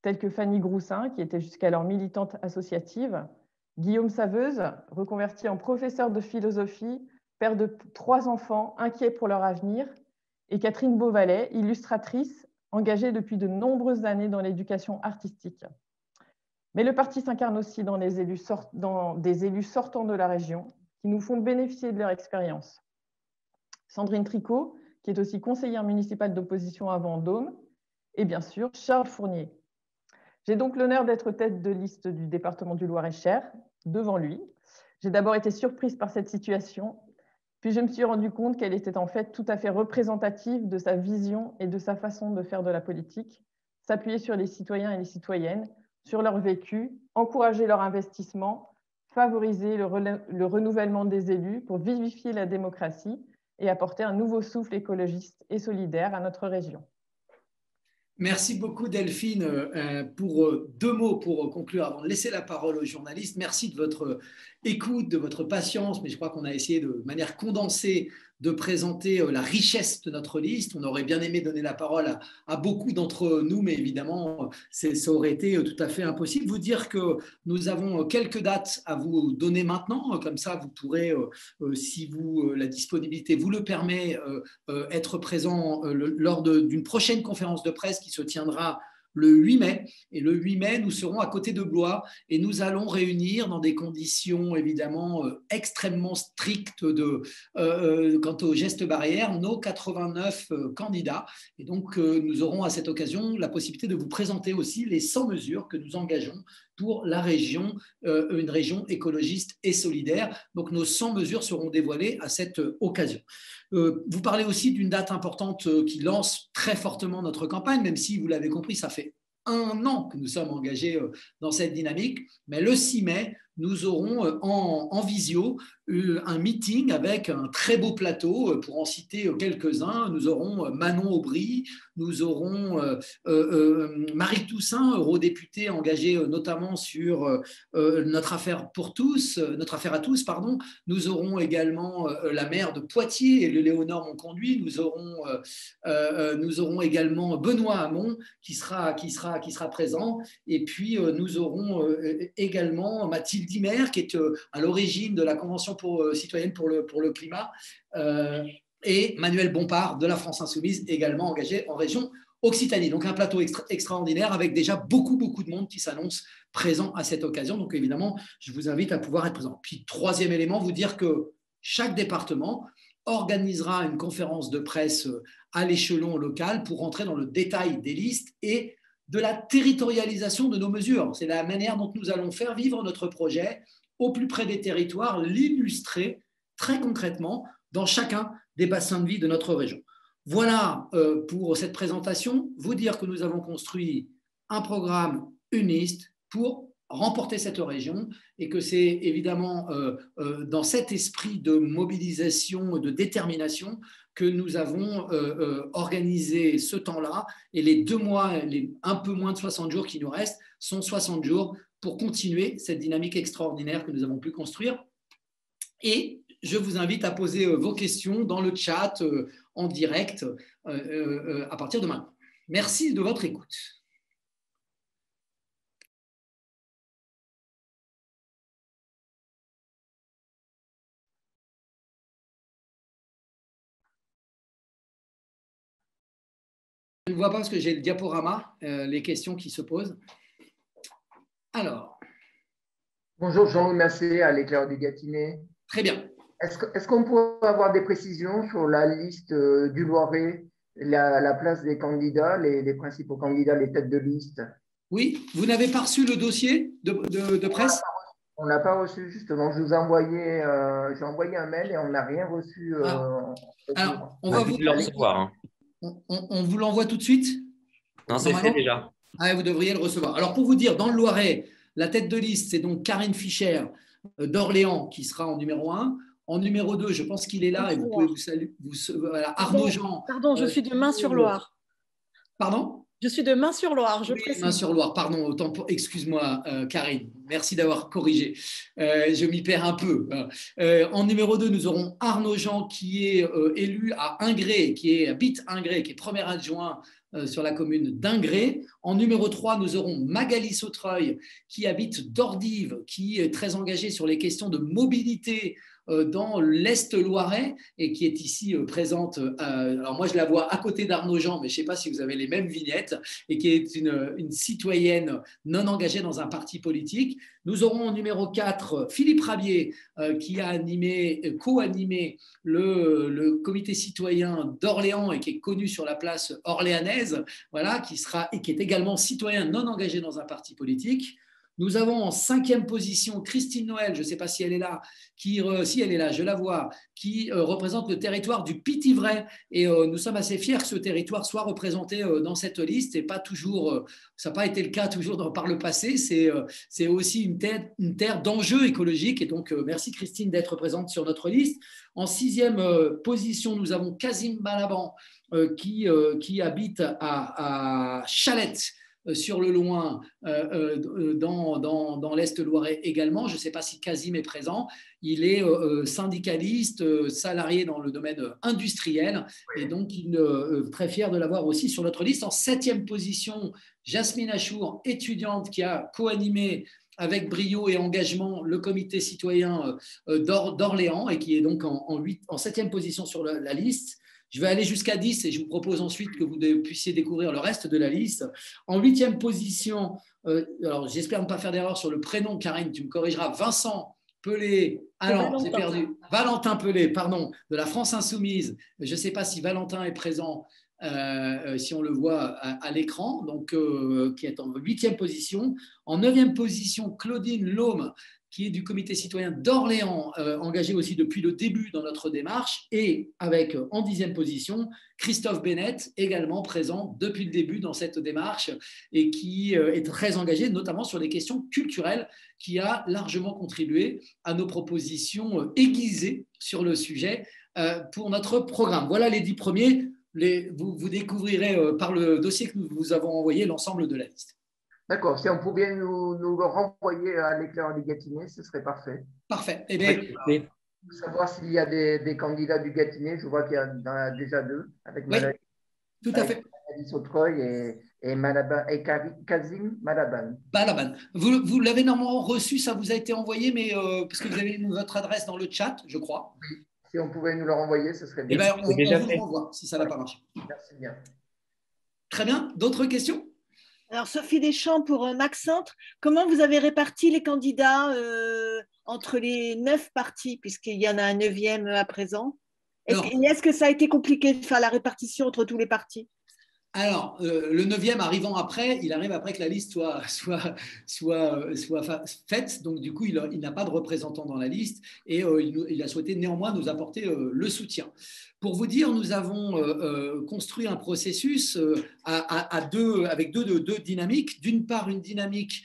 tels que Fanny Groussin, qui était jusqu'alors militante associative, Guillaume Saveuse, reconverti en professeur de philosophie, père de 3 enfants, inquiet pour leur avenir, et Catherine Beauvalet, illustratrice, engagée depuis de nombreuses années dans l'éducation artistique. Mais le parti s'incarne aussi dans des élus sortants de la région qui nous font bénéficier de leur expérience. Sandrine Tricot, qui est aussi conseillère municipale d'opposition à Vendôme, et bien sûr Charles Fournier. J'ai donc l'honneur d'être tête de liste du département du Loir-et-Cher, devant lui. J'ai d'abord été surprise par cette situation, puis je me suis rendu compte qu'elle était en fait tout à fait représentative de sa vision et de sa façon de faire de la politique, s'appuyer sur les citoyens et les citoyennes, sur leur vécu, encourager leur investissement, favoriser le renouvellement des élus pour vivifier la démocratie et apporter un nouveau souffle écologiste et solidaire à notre région. Merci beaucoup Delphine. Pour 2 mots pour conclure avant de laisser la parole aux journalistes. Merci de votre écoute, de votre patience, mais je crois qu'on a essayé de manière condensée de présenter la richesse de notre liste. On aurait bien aimé donner la parole à beaucoup d'entre nous, mais évidemment, ça aurait été tout à fait impossible. Vous dire que nous avons quelques dates à vous donner maintenant, comme ça vous pourrez, si la disponibilité vous le permet, être présent lors d'une prochaine conférence de presse qui se tiendra le 8 mai. Et le 8 mai, nous serons à côté de Blois et nous allons réunir dans des conditions évidemment extrêmement strictes quant aux gestes barrières nos 89 candidats. Et donc, nous aurons à cette occasion la possibilité de vous présenter aussi les 100 mesures que nous engageons pour la région, une région écologiste et solidaire. Donc, nos 100 mesures seront dévoilées à cette occasion. Vous parlez aussi d'une date importante qui lance très fortement notre campagne, même si, vous l'avez compris, ça fait 1 an que nous sommes engagés dans cette dynamique. Mais le 6 mai, nous aurons en visio un meeting avec un très beau plateau, pour en citer quelques-uns. Nous aurons Manon Aubry, nous aurons Marie Toussaint, eurodéputée engagée notamment sur notre affaire à tous, pardon. Nous aurons également la maire de Poitiers et le Léonore Monconduit. Nous aurons également Benoît Hamon qui sera présent. Et puis nous aurons également Mathilde Dimer qui est à l'origine de la Convention citoyenne pour le climat, et Manuel Bompard de la France Insoumise, également engagé en région Occitanie. Donc un plateau extraordinaire avec déjà beaucoup de monde qui s'annonce présent à cette occasion. Donc évidemment, je vous invite à pouvoir être présent. Puis 3e élément, vous dire que chaque département organisera une conférence de presse à l'échelon local pour rentrer dans le détail des listes et de la territorialisation de nos mesures. C'est la manière dont nous allons faire vivre notre projet au plus près des territoires, l'illustrer très concrètement dans chacun des bassins de vie de notre région. Voilà pour cette présentation. Vous dire que nous avons construit un programme uniste pour remporter cette région et que c'est évidemment dans cet esprit de mobilisation, de détermination que nous avons organisé ce temps-là, et les 2 mois, les un peu moins de 60 jours qui nous restent, sont 60 jours pour continuer cette dynamique extraordinaire que nous avons pu construire. Et je vous invite à poser vos questions dans le chat en direct à partir de maintenant. Merci de votre écoute. Je ne vois pas parce que j'ai le diaporama, les questions qui se posent. Alors. Bonjour, Jean-Louis Massé, à l'Éclair du Gâtinais. Très bien. Est-ce qu'on pourrait avoir des précisions sur la liste du Loiret, la place des candidats, les principaux candidats, les têtes de liste? Oui, vous n'avez pas reçu le dossier de presse? On n'a pas reçu, justement. Je vous ai envoyé, j'ai envoyé un mail et on n'a rien reçu. Alors, on va vous le recevoir. On vous l'envoie tout de suite? Non, c'est fait déjà. Ah, vous devriez le recevoir. Alors, pour vous dire, dans le Loiret, la tête de liste, c'est donc Karine Fischer d'Orléans qui sera en numéro 1. En numéro 2, je pense qu'il est là et vous pouvez vous saluer. Voilà, Arnaud Jean. Pardon, je suis de Main-sur-Loire. Pardon? Je suis de Main-sur-Loire, je précise. Main-sur-Loire, pardon, excuse-moi, Karine. Merci d'avoir corrigé. Je m'y perds un peu. En numéro 2, nous aurons Arnaud Jean qui est élu à Ingré, qui habite Ingré, qui est premier adjoint sur la commune d'Ingré. En numéro 3, nous aurons Magali Sautreuil, qui habite Dordives, qui est très engagée sur les questions de mobilité dans l'Est loirais et qui est ici présente. Alors moi, je la vois à côté d'Arnaud Jean, mais je ne sais pas si vous avez les mêmes vignettes, et qui est une citoyenne non engagée dans un parti politique. Nous aurons en numéro 4 Philippe Rabier, qui a co-animé le comité citoyen d'Orléans et qui est connu sur la place orléanaise, voilà, qui est également citoyen non engagé dans un parti politique. Nous avons en 5e position Christine Noël, je ne sais pas si elle est là, si elle est là, je la vois, qui représente le territoire du Pithiviers. Et nous sommes assez fiers que ce territoire soit représenté dans cette liste et pas toujours, ça n'a pas été le cas toujours par le passé. C'est aussi une terre d'enjeux écologiques. Et donc, merci Christine d'être présente sur notre liste. En 6e position, nous avons Kazim Balaban qui habite à Chalette, sur le loin, dans l'Est loirais également. Je ne sais pas si Kazim est présent. Il est syndicaliste, salarié dans le domaine industriel, et donc très fier de l'avoir aussi sur notre liste. En 7e position, Jasmine Achour, étudiante qui a co-animé avec brio et engagement le comité citoyen d'Orléans et qui est donc en 7e position sur la liste. Je vais aller jusqu'à 10 et je vous propose ensuite que vous puissiez découvrir le reste de la liste. En 8e position, alors j'espère ne pas faire d'erreur sur le prénom, Karine, tu me corrigeras, Vincent Pelé, j'ai perdu, Valentin Pelé, pardon, de la France Insoumise. Je ne sais pas si Valentin est présent, si on le voit à l'écran, donc qui est en 8e position. En 9e position, Claudine Laume, qui est du comité citoyen d'Orléans, engagé aussi depuis le début dans notre démarche, et avec en 10e position Christophe Bennett, également présent depuis le début dans cette démarche et qui est très engagé notamment sur les questions culturelles, qui a largement contribué à nos propositions aiguisées sur le sujet pour notre programme. Voilà les 10 premiers. Vous découvrirez par le dossier que nous vous avons envoyé l'ensemble de la liste. D'accord, si on pouvait nous le renvoyer à l'éclaireur du Gâtinais, ce serait parfait. Parfait. Eh bien, savoir s'il y a des candidats du Gâtinais, je vois qu'il y en a déjà 2, avec Magali, tout à fait. Sautreuil et Kazim Balaban. Vous l'avez normalement reçu, ça vous a été envoyé, mais parce que vous avez votre adresse dans le chat, je crois. Oui, si on pouvait nous le renvoyer, ce serait bien. Eh bien, on vous le renvoie, si ça n'a pas marché. Merci bien. Très bien. D'autres questions? Alors, Sophie Deschamps pour Max Centre, comment vous avez réparti les candidats entre les 9 partis, puisqu'il y en a un 9e à présent? Est-ce que ça a été compliqué de faire la répartition entre tous les partis? Alors, le 9e arrivant après, il arrive après que la liste soit faite. Donc, du coup, il n'a pas de représentant dans la liste et il a souhaité néanmoins nous apporter le soutien. Pour vous dire, nous avons construit un processus avec deux dynamiques. D'une part, une dynamique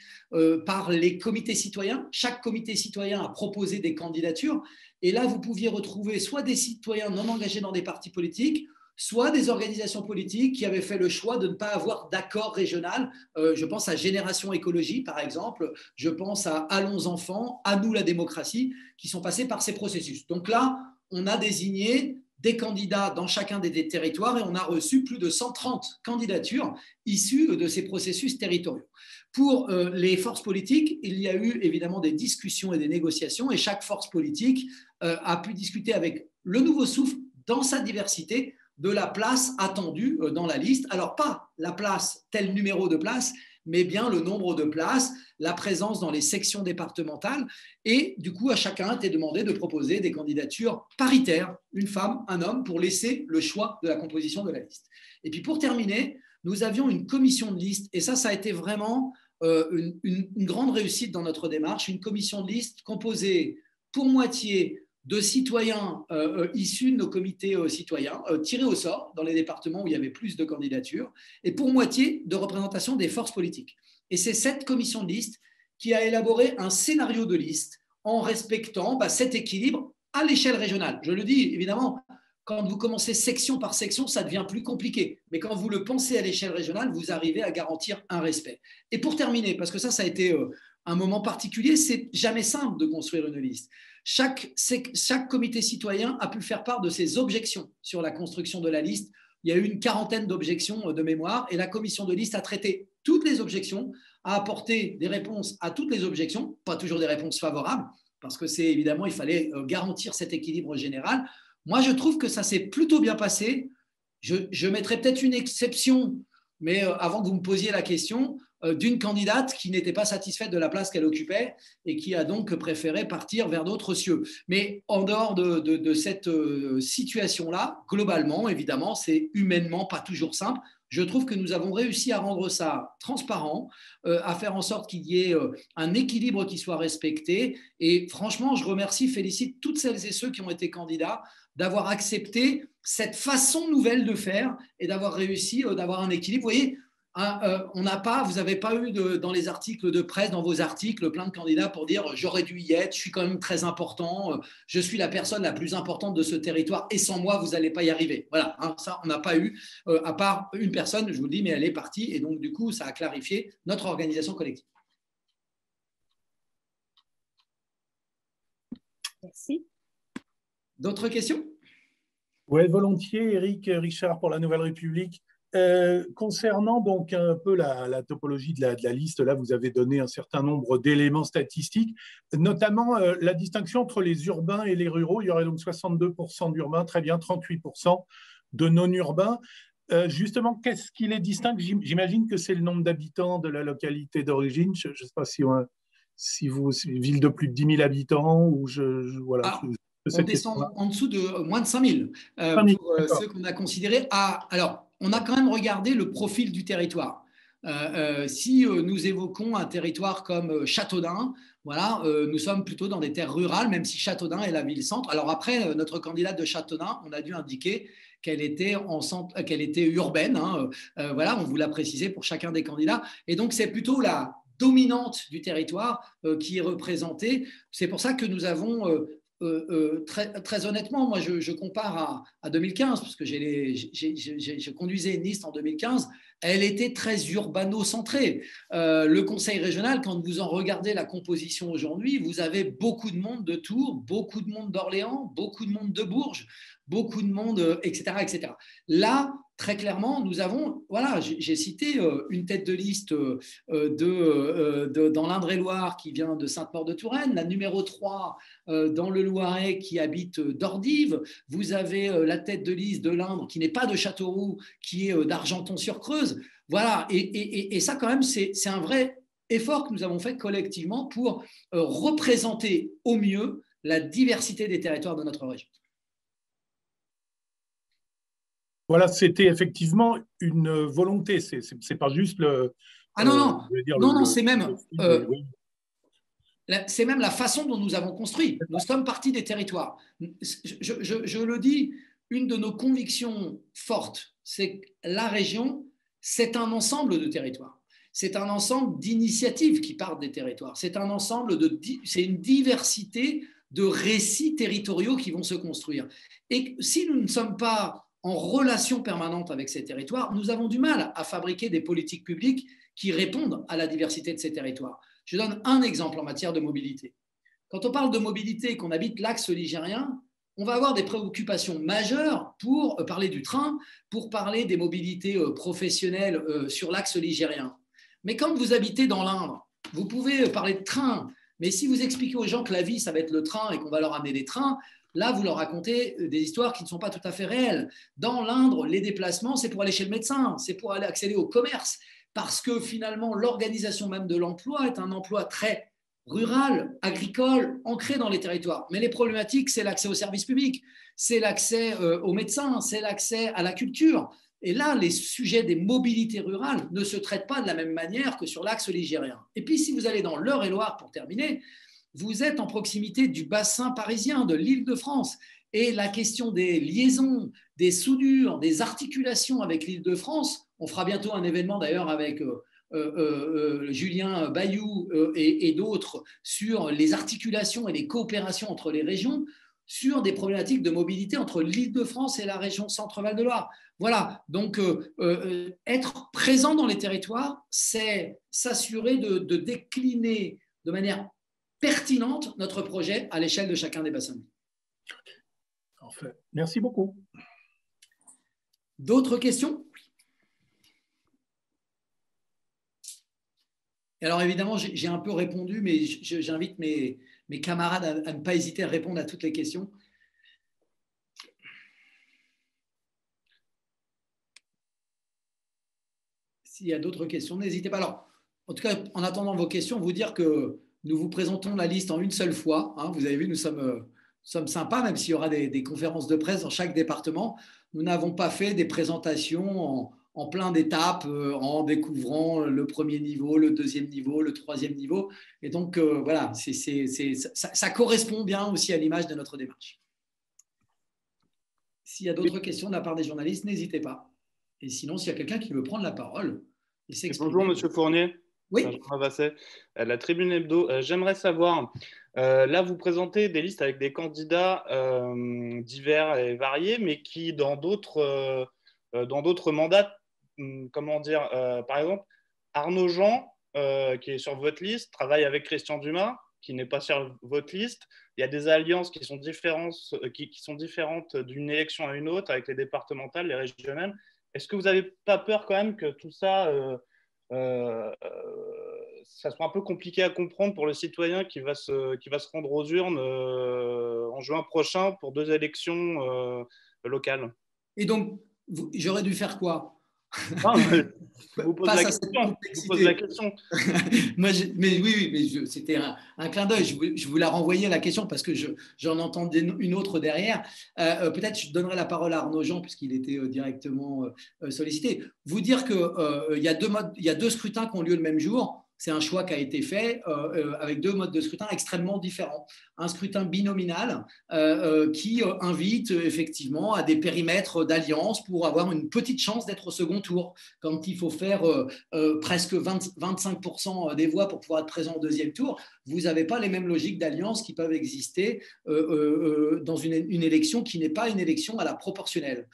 par les comités citoyens. Chaque comité citoyen a proposé des candidatures. Et là, vous pouviez retrouver soit des citoyens non engagés dans des partis politiques, soit des organisations politiques qui avaient fait le choix de ne pas avoir d'accord régional. Je pense à Génération Écologie, par exemple. Je pense à Allons Enfants, À nous la démocratie, qui sont passés par ces processus. Donc là, on a désigné des candidats dans chacun des territoires et on a reçu plus de 130 candidatures issues de ces processus territoriaux. Pour les forces politiques, il y a eu évidemment des discussions et des négociations et chaque force politique a pu discuter avec le Nouveau Souffle dans sa diversité de la place attendue dans la liste. Alors, pas la place, tel numéro de place, mais bien le nombre de places, la présence dans les sections départementales. Et du coup, à chacun était demandé de proposer des candidatures paritaires, une femme, un homme, pour laisser le choix de la composition de la liste. Et puis, pour terminer, nous avions une commission de liste. Et ça a été vraiment une grande réussite dans notre démarche. Une commission de liste composée pour moitié de citoyens issus de nos comités citoyens, tirés au sort dans les départements où il y avait plus de candidatures, et pour moitié de représentation des forces politiques. Et c'est cette commission de liste qui a élaboré un scénario de liste en respectant cet équilibre à l'échelle régionale. Je le dis, évidemment, quand vous commencez section par section, ça devient plus compliqué. Mais quand vous le pensez à l'échelle régionale, vous arrivez à garantir un respect. Et pour terminer, parce que ça a été un moment particulier, c'est jamais simple de construire une liste. Chaque comité citoyen a pu faire part de ses objections sur la construction de la liste il y a eu une 40aine d'objections de mémoire et la commission de liste a traité toutes les objections, a apporté des réponses à toutes les objections, pas toujours des réponses favorables, parce que c'est évidemment, il fallait garantir cet équilibre général. Moi, je trouve que ça s'est plutôt bien passé. Je mettrais peut-être une exception, mais avant que vous me posiez la question, d'une candidate qui n'était pas satisfaite de la place qu'elle occupait et qui a donc préféré partir vers d'autres cieux. Mais en dehors de cette situation-là, globalement, évidemment, c'est humainement pas toujours simple. Je trouve que nous avons réussi à rendre ça transparent, à faire en sorte qu'il y ait un équilibre qui soit respecté. Et franchement, je remercie, félicite toutes celles et ceux qui ont été candidats d'avoir accepté cette façon nouvelle de faire et d'avoir réussi d'avoir un équilibre. Vous voyez, vous n'avez pas eu dans les articles de presse, dans vos articles, plein de candidats pour dire j'aurais dû y être, je suis quand même très important, je suis la personne la plus importante de ce territoire et sans moi, vous n'allez pas y arriver. Voilà, ça, on n'a pas eu, à part une personne, je vous le dis, mais elle est partie et donc du coup, ça a clarifié notre organisation collective. Merci. D'autres questions? Oui, volontiers, Éric Richard pour la Nouvelle République. Concernant donc un peu la topologie de la liste, là vous avez donné un certain nombre d'éléments statistiques, notamment la distinction entre les urbains et les ruraux. Il y aurait donc 62% d'urbains, très bien, 38% de non-urbains. Justement, qu'est-ce qui les distingue? J'imagine que c'est le nombre d'habitants de la localité d'origine. Je ne sais pas si vous ville de plus de 10 000 habitants ou voilà. On descend en dessous de moins de 5 000 pour ceux qu'on a considérés. Alors, on a quand même regardé le profil du territoire. Si nous évoquons un territoire comme Châteaudun, voilà, nous sommes plutôt dans des terres rurales, même si Châteaudun est la ville-centre. Alors après, notre candidate de Châteaudun, on a dû indiquer qu'elle était urbaine. Voilà, on vous l'a précisé pour chacun des candidats. Et donc, c'est plutôt la dominante du territoire qui est représentée. C'est pour ça que nous avons... très honnêtement, moi je compare à 2015, parce que je conduisais une liste en 2015, elle était très urbano-centrée. Le conseil régional, quand vous en regardez la composition aujourd'hui, vous avez beaucoup de monde de Tours, beaucoup de monde d'Orléans, beaucoup de monde de Bourges, beaucoup de monde, etc., etc. Là, très clairement, nous avons, voilà, j'ai cité une tête de liste dans l'Indre-et-Loire qui vient de Sainte-Maure-de-Touraine, la numéro 3 dans le Loiret qui habite d'Ordives, vous avez la tête de liste de l'Indre qui n'est pas de Châteauroux, qui est d'Argenton-sur-Creuse. Voilà, et ça quand même, c'est un vrai effort que nous avons fait collectivement pour représenter au mieux la diversité des territoires de notre région. Voilà, c'était effectivement une volonté, c'est pas juste le... non, c'est même... C'est même la façon dont nous avons construit. Nous sommes partis des territoires. Je le dis, une de nos convictions fortes, c'est que la région, c'est un ensemble de territoires. C'est un ensemble d'initiatives qui partent des territoires. C'est un ensemble c'est une diversité de récits territoriaux qui vont se construire. Et si nous ne sommes pas en relation permanente avec ces territoires, nous avons du mal à fabriquer des politiques publiques qui répondent à la diversité de ces territoires. Je donne un exemple en matière de mobilité. Quand on parle de mobilité et qu'on habite l'axe ligérien, on va avoir des préoccupations majeures pour parler du train, pour parler des mobilités professionnelles sur l'axe ligérien. Mais quand vous habitez dans l'Indre, vous pouvez parler de train, mais si vous expliquez aux gens que la vie, ça va être le train et qu'on va leur amener des trains, là, vous leur racontez des histoires qui ne sont pas tout à fait réelles. Dans l'Indre, les déplacements, c'est pour aller chez le médecin, c'est pour aller accéder au commerce, parce que finalement, l'organisation même de l'emploi est un emploi très rural, agricole, ancré dans les territoires. Mais les problématiques, c'est l'accès aux services publics, c'est l'accès aux médecins, c'est l'accès à la culture. Et là, les sujets des mobilités rurales ne se traitent pas de la même manière que sur l'axe ligérien. Et puis, si vous allez dans l'Eure-et-Loire, pour terminer, vous êtes en proximité du bassin parisien, de l'Île-de-France. Et la question des liaisons, des soudures, des articulations avec l'Île-de-France, on fera bientôt un événement d'ailleurs avec Julien Bayou et d'autres sur les articulations et les coopérations entre les régions, sur des problématiques de mobilité entre l'Île-de-France et la région Centre-Val de Loire. Voilà, donc être présent dans les territoires, c'est s'assurer de décliner de manière pertinente notre projet à l'échelle de chacun des bassins. Enfin, merci beaucoup. D'autres questions? Et alors évidemment, j'ai un peu répondu, mais j'invite mes camarades à ne pas hésiter à répondre à toutes les questions. S'il y a d'autres questions, n'hésitez pas. Alors, en tout cas, en attendant vos questions, vous dire que nous vous présentons la liste en une seule fois. Hein. Vous avez vu, nous sommes sympas, même s'il y aura des conférences de presse dans chaque département. Nous n'avons pas fait des présentations en plein d'étapes, en découvrant le premier niveau, le deuxième niveau, le troisième niveau. Et donc, voilà, ça correspond bien aussi à l'image de notre démarche. S'il y a d'autres questions de la part des journalistes, n'hésitez pas. Et sinon, s'il y a quelqu'un qui veut prendre la parole et s'exprimer. Bonjour, Monsieur Fournier. Oui. Benjamin Basset, la Tribune Hebdo. J'aimerais savoir, là, vous présentez des listes avec des candidats divers et variés, mais qui, dans d'autres mandats, comment dire, par exemple, Arnaud Jean, qui est sur votre liste, travaille avec Christian Dumas, qui n'est pas sur votre liste. Il y a des alliances qui sont différentes d'une élection à une autre, avec les départementales, les régionales. Est-ce que vous n'avez pas peur quand même que tout ça, ça soit un peu compliqué à comprendre pour le citoyen qui va se rendre aux urnes en juin prochain pour 2 élections locales? Et donc, j'aurais dû faire quoi? Non, je vous pose la question. Mais oui, c'était un clin d'œil. Je vous la renvoyais la question parce que j'en entendais une autre derrière. Peut-être je donnerai la parole à Arnaud Jean puisqu'il était directement sollicité. Vous dire qu'il y a 2 scrutins qui ont lieu le même jour. C'est un choix qui a été fait avec 2 modes de scrutin extrêmement différents. Un scrutin binominal qui invite effectivement à des périmètres d'alliance pour avoir une petite chance d'être au second tour. Quand il faut faire presque 25% des voix pour pouvoir être présent au deuxième tour, vous n'avez pas les mêmes logiques d'alliance qui peuvent exister dans une élection qui n'est pas une élection à la proportionnelle.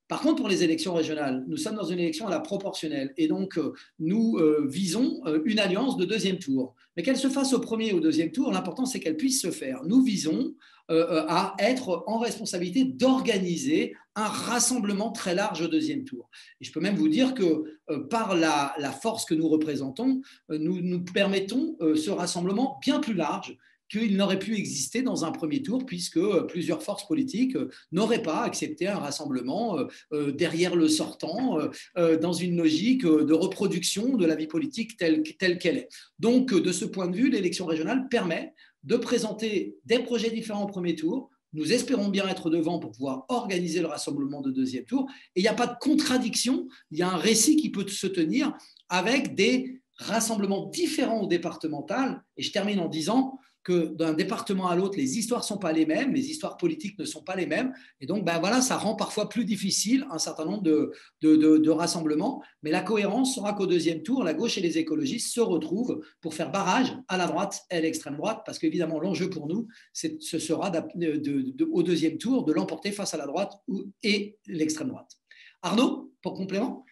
Par contre, pour les élections régionales, nous sommes dans une élection à la proportionnelle et donc nous visons une alliance de deuxième tour. Mais qu'elle se fasse au premier ou au deuxième tour, l'important c'est qu'elle puisse se faire. Nous visons à être en responsabilité d'organiser un rassemblement très large au deuxième tour. Et je peux même vous dire que par la force que nous représentons, nous permettons ce rassemblement bien plus large qu'il n'aurait pu exister dans un premier tour puisque plusieurs forces politiques n'auraient pas accepté un rassemblement derrière le sortant dans une logique de reproduction de la vie politique telle qu'elle est. Donc, de ce point de vue, l'élection régionale permet de présenter des projets différents au premier tour. Nous espérons bien être devant pour pouvoir organiser le rassemblement de deuxième tour. Et il n'y a pas de contradiction, il y a un récit qui peut se tenir avec des rassemblements différents au départemental. Et je termine en disant que d'un département à l'autre, les histoires ne sont pas les mêmes, les histoires politiques ne sont pas les mêmes. Et donc, voilà, ça rend parfois plus difficile un certain nombre de rassemblements. Mais la cohérence sera qu'au deuxième tour, la gauche et les écologistes se retrouvent pour faire barrage à la droite et à l'extrême droite, parce qu'évidemment, l'enjeu pour nous, ce sera au deuxième tour de l'emporter face à la droite et l'extrême droite. Arnaud, pour complément ?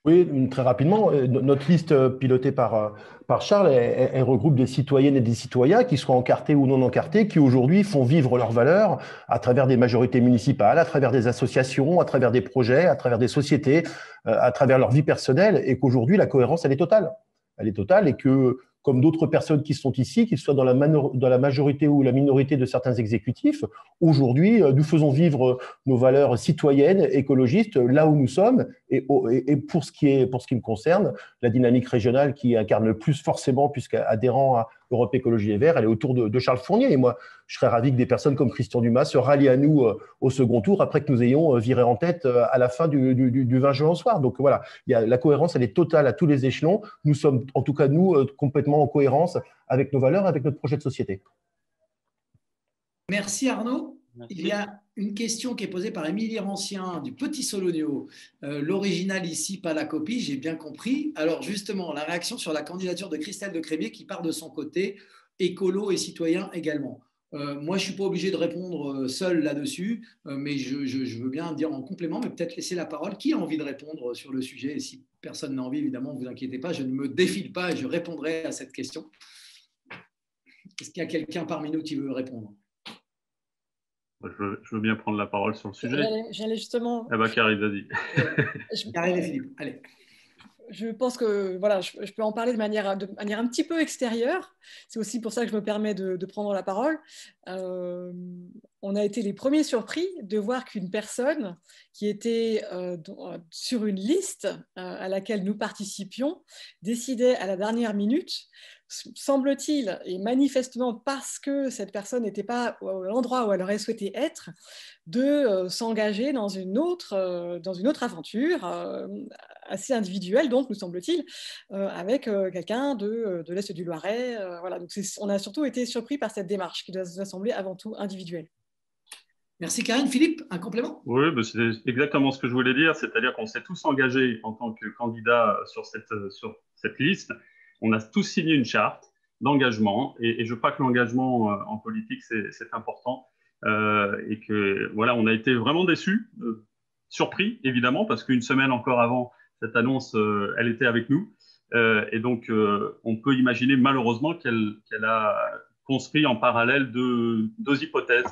Oui, très rapidement, notre liste pilotée par Charles, elle regroupe des citoyennes et des citoyens qui soient encartés ou non encartés, qui aujourd'hui font vivre leurs valeurs à travers des majorités municipales, à travers des associations, à travers des projets, à travers des sociétés, à travers leur vie personnelle, et qu'aujourd'hui la cohérence, elle est totale. Elle est totale et que, comme d'autres personnes qui sont ici, qu'ils soient dans la majorité ou la minorité de certains exécutifs, aujourd'hui, nous faisons vivre nos valeurs citoyennes, écologistes, là où nous sommes. Et pour ce qui me concerne, la dynamique régionale qui incarne le plus forcément, puisqu'adhérent à Europe Écologie Les Verts, elle est autour de Charles Fournier. Et moi, je serais ravi que des personnes comme Christian Dumas se rallient à nous au second tour, après que nous ayons viré en tête à la fin du 20 juin au soir. Donc voilà, la cohérence, elle est totale à tous les échelons. Nous sommes, en tout cas nous, complètement en cohérence avec nos valeurs, avec notre projet de société. Merci Arnaud. Merci. Il y a une question qui est posée par Émilie Rancien du Petit Sologno. L'original ici, pas la copie, j'ai bien compris. Alors justement, la réaction sur la candidature de Christelle de Crémier qui part de son côté, écolo et citoyen également. Moi, je ne suis pas obligé de répondre seul là-dessus, mais je veux bien dire en complément, mais peut-être laisser la parole. Qui a envie de répondre sur le sujet? Et si personne n'a envie, évidemment, ne vous inquiétez pas, je ne me défile pas et je répondrai à cette question. Est-ce qu'il y a quelqu'un parmi nous qui veut répondre? Je veux bien prendre la parole sur le sujet. J'allais justement… Ah bah, Karine, vas-y. Karine et Philippe, allez. Je pense que voilà, je peux en parler de manière un petit peu extérieure. C'est aussi pour ça que je me permets de prendre la parole. On a été les premiers surpris de voir qu'une personne qui était sur une liste à laquelle nous participions décidait à la dernière minute, semble-t-il, et manifestement parce que cette personne n'était pas à l'endroit où elle aurait souhaité être, de s'engager dans une autre aventure assez individuelle, donc, nous semble-t-il, avec quelqu'un de l'Est du Loiret. Voilà. Donc on a surtout été surpris par cette démarche qui doit sembler avant tout individuelle. Merci Karine. Philippe, un complément? Oui, bah, c'est exactement ce que je voulais dire, c'est-à-dire qu'on s'est tous engagés en tant que candidats sur cette liste. On a tous signé une charte d'engagement et je crois que l'engagement en politique, c'est important. Et que voilà, on a été vraiment déçus, surpris évidemment, parce qu'une semaine encore avant cette annonce, elle était avec nous. Et donc, on peut imaginer malheureusement qu'elle a construit en parallèle deux hypothèses.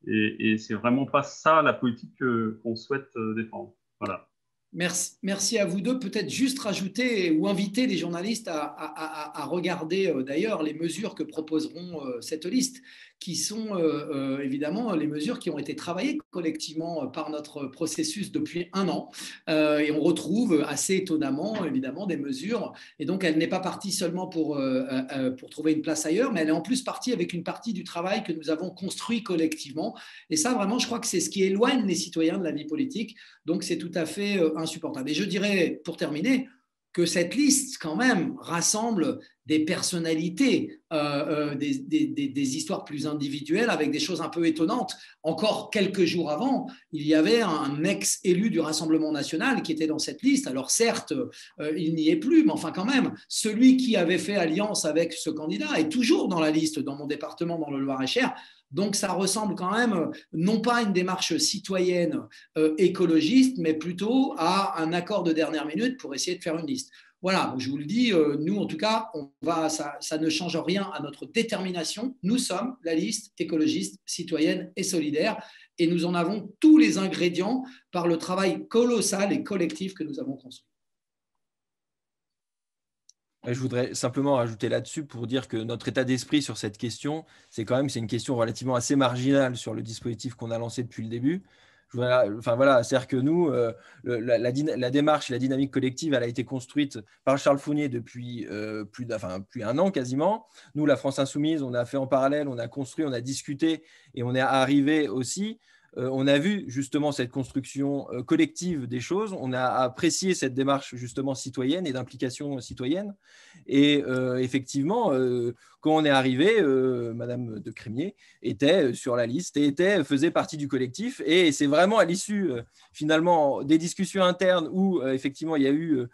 Et c'est vraiment pas ça la politique qu'on souhaite défendre. Voilà. Merci à vous deux. Peut-être juste rajouter ou inviter les journalistes à regarder d'ailleurs les mesures que proposeront cette liste, qui sont évidemment les mesures qui ont été travaillées collectivement par notre processus depuis 1 an. Et on retrouve assez étonnamment évidemment des mesures. Et donc elle n'est pas partie seulement pour trouver une place ailleurs, mais elle est en plus partie avec une partie du travail que nous avons construit collectivement. Et ça vraiment, je crois que c'est ce qui éloigne les citoyens de la vie politique. Donc c'est tout à fait insupportable. Et je dirais, pour terminer, que cette liste, quand même, rassemble des personnalités, des histoires plus individuelles avec des choses un peu étonnantes. Encore quelques jours avant, il y avait un ex-élu du Rassemblement national qui était dans cette liste. Alors certes, il n'y est plus, mais enfin quand même, celui qui avait fait alliance avec ce candidat est toujours dans la liste dans mon département, dans le Loir-et-Cher. Donc, ça ressemble quand même non pas à une démarche citoyenne écologiste, mais plutôt à un accord de dernière minute pour essayer de faire une liste. Voilà, je vous le dis, nous en tout cas, ça ne change rien à notre détermination. Nous sommes la liste écologiste, citoyenne et solidaire et nous en avons tous les ingrédients par le travail colossal et collectif que nous avons construit. Je voudrais simplement rajouter là-dessus pour dire que notre état d'esprit sur cette question, c'est une question relativement assez marginale sur le dispositif qu'on a lancé depuis le début. C'est-à-dire que nous, la démarche et la dynamique collective, elle a été construite par Charles Fournier depuis plus 1 an quasiment. Nous, la France Insoumise, on a fait en parallèle, on a construit, on a discuté et on est arrivé aussi. On a vu justement cette construction collective des choses, on a apprécié cette démarche justement citoyenne et d'implication citoyenne. Et effectivement, quand on est arrivé, Madame de Crémier était sur la liste et faisait partie du collectif. Et c'est vraiment à l'issue finalement des discussions internes où effectivement il y a eu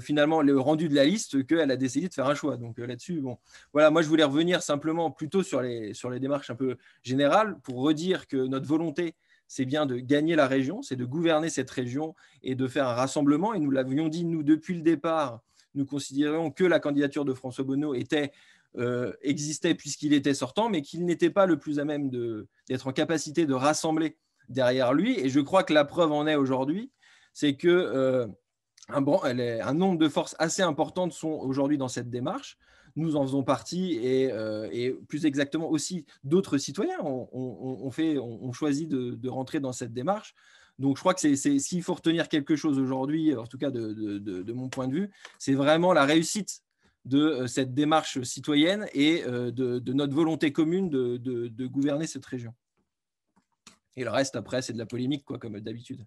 finalement le rendu de la liste qu'elle a décidé de faire un choix. Donc là-dessus, bon, voilà, moi je voulais revenir simplement plutôt sur les démarches un peu générales pour redire que notre volonté, c'est bien de gagner la région, c'est de gouverner cette région et de faire un rassemblement. Et nous l'avions dit, nous, depuis le départ, nous considérions que la candidature de François Bonneau existait puisqu'il était sortant, mais qu'il n'était pas le plus à même d'être en capacité de rassembler derrière lui. Et je crois que la preuve en est aujourd'hui, c'est que un nombre de forces assez importantes sont aujourd'hui dans cette démarche. Nous en faisons partie et plus exactement aussi d'autres citoyens ont choisi de rentrer dans cette démarche. Donc je crois que s'il faut retenir quelque chose aujourd'hui, en tout cas de mon point de vue, c'est vraiment la réussite de cette démarche citoyenne et de notre volonté commune de gouverner cette région. Et le reste, après, c'est de la polémique, comme d'habitude.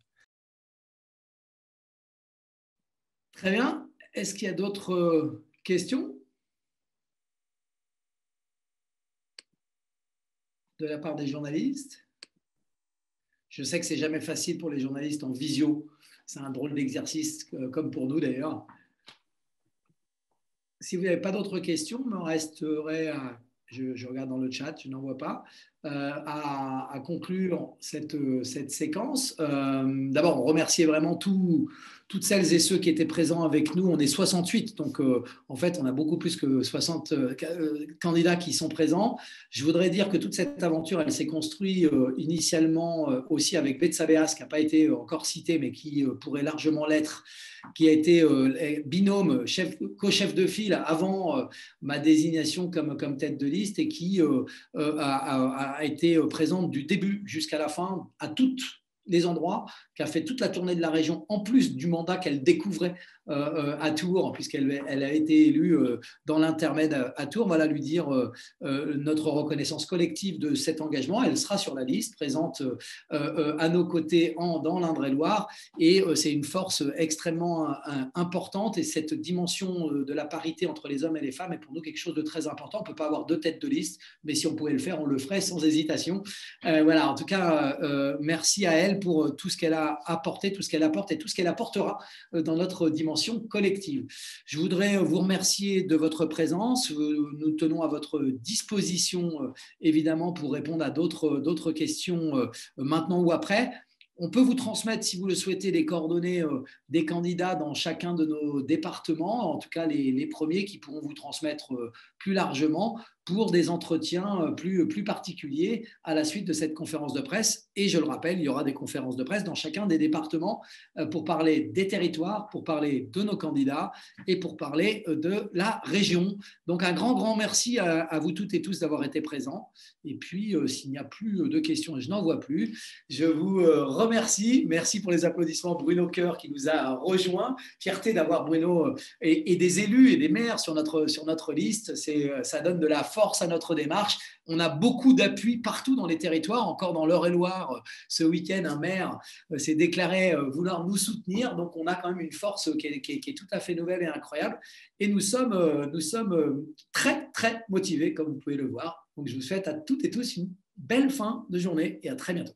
Très bien. Est-ce qu'il y a d'autres questions de la part des journalistes? Je sais que c'est jamais facile pour les journalistes en visio. C'est un drôle d'exercice, comme pour nous d'ailleurs. Si vous n'avez pas d'autres questions, il me resterait je regarde dans le chat, je n'en vois pas. à conclure cette séquence. D'abord, on remerciait vraiment toutes celles et ceux qui étaient présents avec nous. On est 68, donc en fait, on a beaucoup plus que 60 candidats qui sont présents. Je voudrais dire que toute cette aventure, elle s'est construite initialement aussi avec Betsa Beas, qui n'a pas été encore cité, mais qui pourrait largement l'être, qui a été binôme, co-chef de file avant ma désignation comme tête de liste et qui a été présente du début jusqu'à la fin à toutes les endroits, qui a fait toute la tournée de la région, en plus du mandat qu'elle découvrait à Tours, puisqu'elle a été élue dans l'intermède à Tours. Voilà, lui dire notre reconnaissance collective de cet engagement. Elle sera sur la liste, présente à nos côtés dans l'Indre-et-Loire, et c'est une force extrêmement importante, et cette dimension de la parité entre les hommes et les femmes est pour nous quelque chose de très important. On ne peut pas avoir deux têtes de liste, mais si on pouvait le faire, on le ferait sans hésitation. Voilà, en tout cas, merci à elle pour tout ce qu'elle a apporté, tout ce qu'elle apporte et tout ce qu'elle apportera dans notre dimension collective. Je voudrais vous remercier de votre présence. Nous tenons à votre disposition, évidemment, pour répondre à d'autres questions maintenant ou après. On peut vous transmettre, si vous le souhaitez, les coordonnées des candidats dans chacun de nos départements, en tout cas les premiers qui pourront vous transmettre plus largement pour des entretiens plus particuliers à la suite de cette conférence de presse. Et je le rappelle, il y aura des conférences de presse dans chacun des départements pour parler des territoires, pour parler de nos candidats et pour parler de la région. Donc un grand merci à vous toutes et tous d'avoir été présents. Et puis, s'il n'y a plus de questions, et je n'en vois plus, je vous remercie. Merci pour les applaudissements. Bruno Coeur qui nous a rejoints. Fierté d'avoir Bruno et des élus et des maires sur notre liste. Ça donne de la force à notre démarche. On a beaucoup d'appui partout dans les territoires. Encore dans l'Eure-et-Loire, ce week-end, un maire s'est déclaré vouloir nous soutenir. Donc, on a quand même une force qui est tout à fait nouvelle et incroyable. Et nous sommes très, très motivés, comme vous pouvez le voir. Donc, je vous souhaite à toutes et tous une belle fin de journée et à très bientôt.